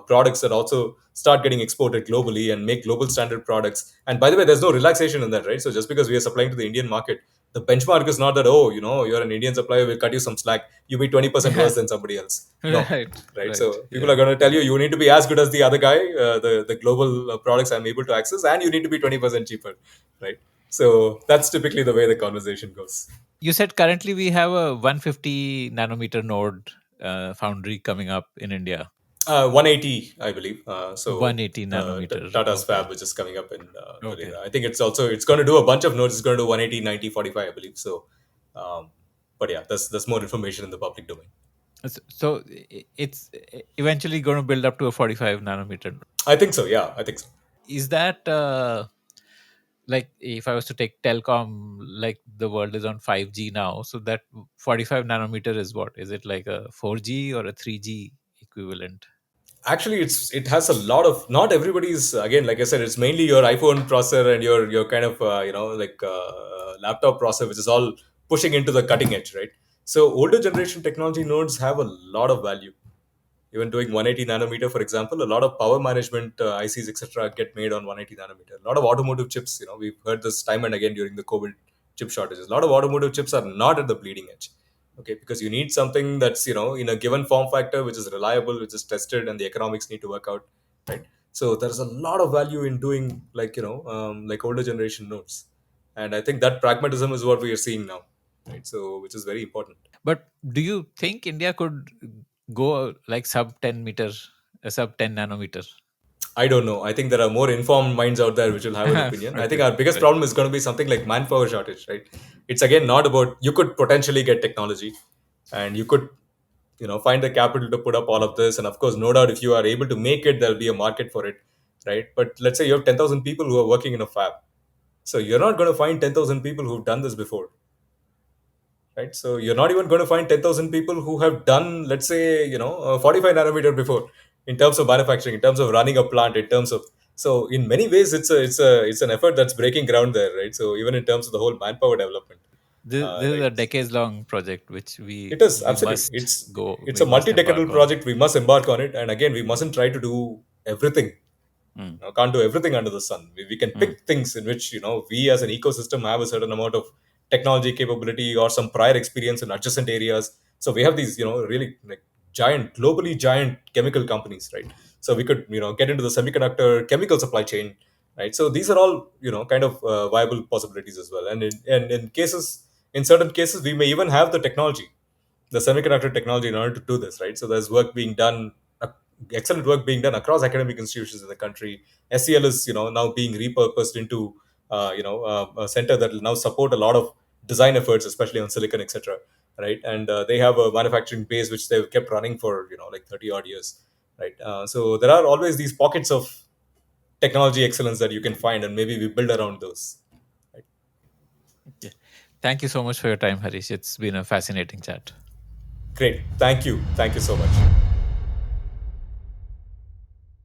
products that also start getting exported globally and make global standard products. And by the way, there's no relaxation in that, right? So just because we are supplying to the Indian market, the benchmark is not that, oh, you're an Indian supplier, we'll cut you some slack, you be 20% worse than somebody else. No, Right. right? Right. So people Yeah. are going to tell you, you need to be as good as the other guy, the global products I'm able to access, and you need to be 20% cheaper, right? So that's typically the way the conversation goes. You said currently we have a 150 nanometer node foundry coming up in India. 180, I believe. 180 nanometer. Tata's Okay. fab, which is coming up in Okay. Noida. I think it's going to do a bunch of nodes. It's going to do 180, 90, 45, I believe. So, um, but yeah, there's more information in the public domain. So it's eventually going to build up to a 45 nanometer. I think so. Yeah, I think so. Is that like if I was to take telecom, like the world is on 5G now, so that 45 nanometer is what? Is it like a 4G or a 3G equivalent? Actually, it has a lot of, not everybody's, again, like I said, it's mainly your iPhone processor and your kind of like laptop processor, which is all pushing into the cutting edge, right? So older generation technology nodes have a lot of value. Even doing 180 nanometer, for example, a lot of power management ICs, etc., get made on 180 nanometer. A lot of automotive chips, we've heard this time and again during the COVID chip shortages. A lot of automotive chips are not at the bleeding edge, okay, because you need something that's in a given form factor, which is reliable, which is tested, and the economics need to work out, right? So there's a lot of value in doing like older generation nodes, and I think that pragmatism is what we are seeing now, right? So which is very important. But do you think India could go like sub 10 meter, sub 10 nanometer? I don't know. I think there are more informed minds out there which will have an opinion. I think Okay. our biggest Right. problem is going to be something like manpower shortage, right? It's again not about, you could potentially get technology and you could find the capital to put up all of this. And of course, no doubt, if you are able to make it, there'll be a market for it, right? But let's say you have 10,000 people who are working in a fab, so you're not going to find 10,000 people who've done this before, right? So you're not even going to find 10,000 people who have done, let's say, 45 nanometer before, in terms of manufacturing, in terms of running a plant, in terms of. So in many ways, it's an effort that's breaking ground there, right? So even in terms of the whole manpower development, This is right? a decades long project which It is we absolutely. must go, It's we a must embark multi-decadal on. project. We must embark on it, and again, we mustn't try to do everything. Mm, Can't do everything under the sun. We can mm, pick things in which we as an ecosystem have a certain amount of technology capability or some prior experience in adjacent areas. So we have these really like giant, globally giant chemical companies, right? So we could get into the semiconductor chemical supply chain, right? So these are all kind of viable possibilities as well. And in certain cases, we may even have the semiconductor technology in order to do this, right? So there's work being done, uh, excellent work being done across academic institutions in the country. SCL is, now being repurposed into, a center that will now support a lot of design efforts, especially on silicon, etc. Right, and they have a manufacturing base which they've kept running for like 30 odd years, right? So there are always these pockets of technology excellence that you can find, and maybe we build around those. Right? yeah. Thank you so much for your time, Harish. It's been a fascinating chat. Great, thank you so much.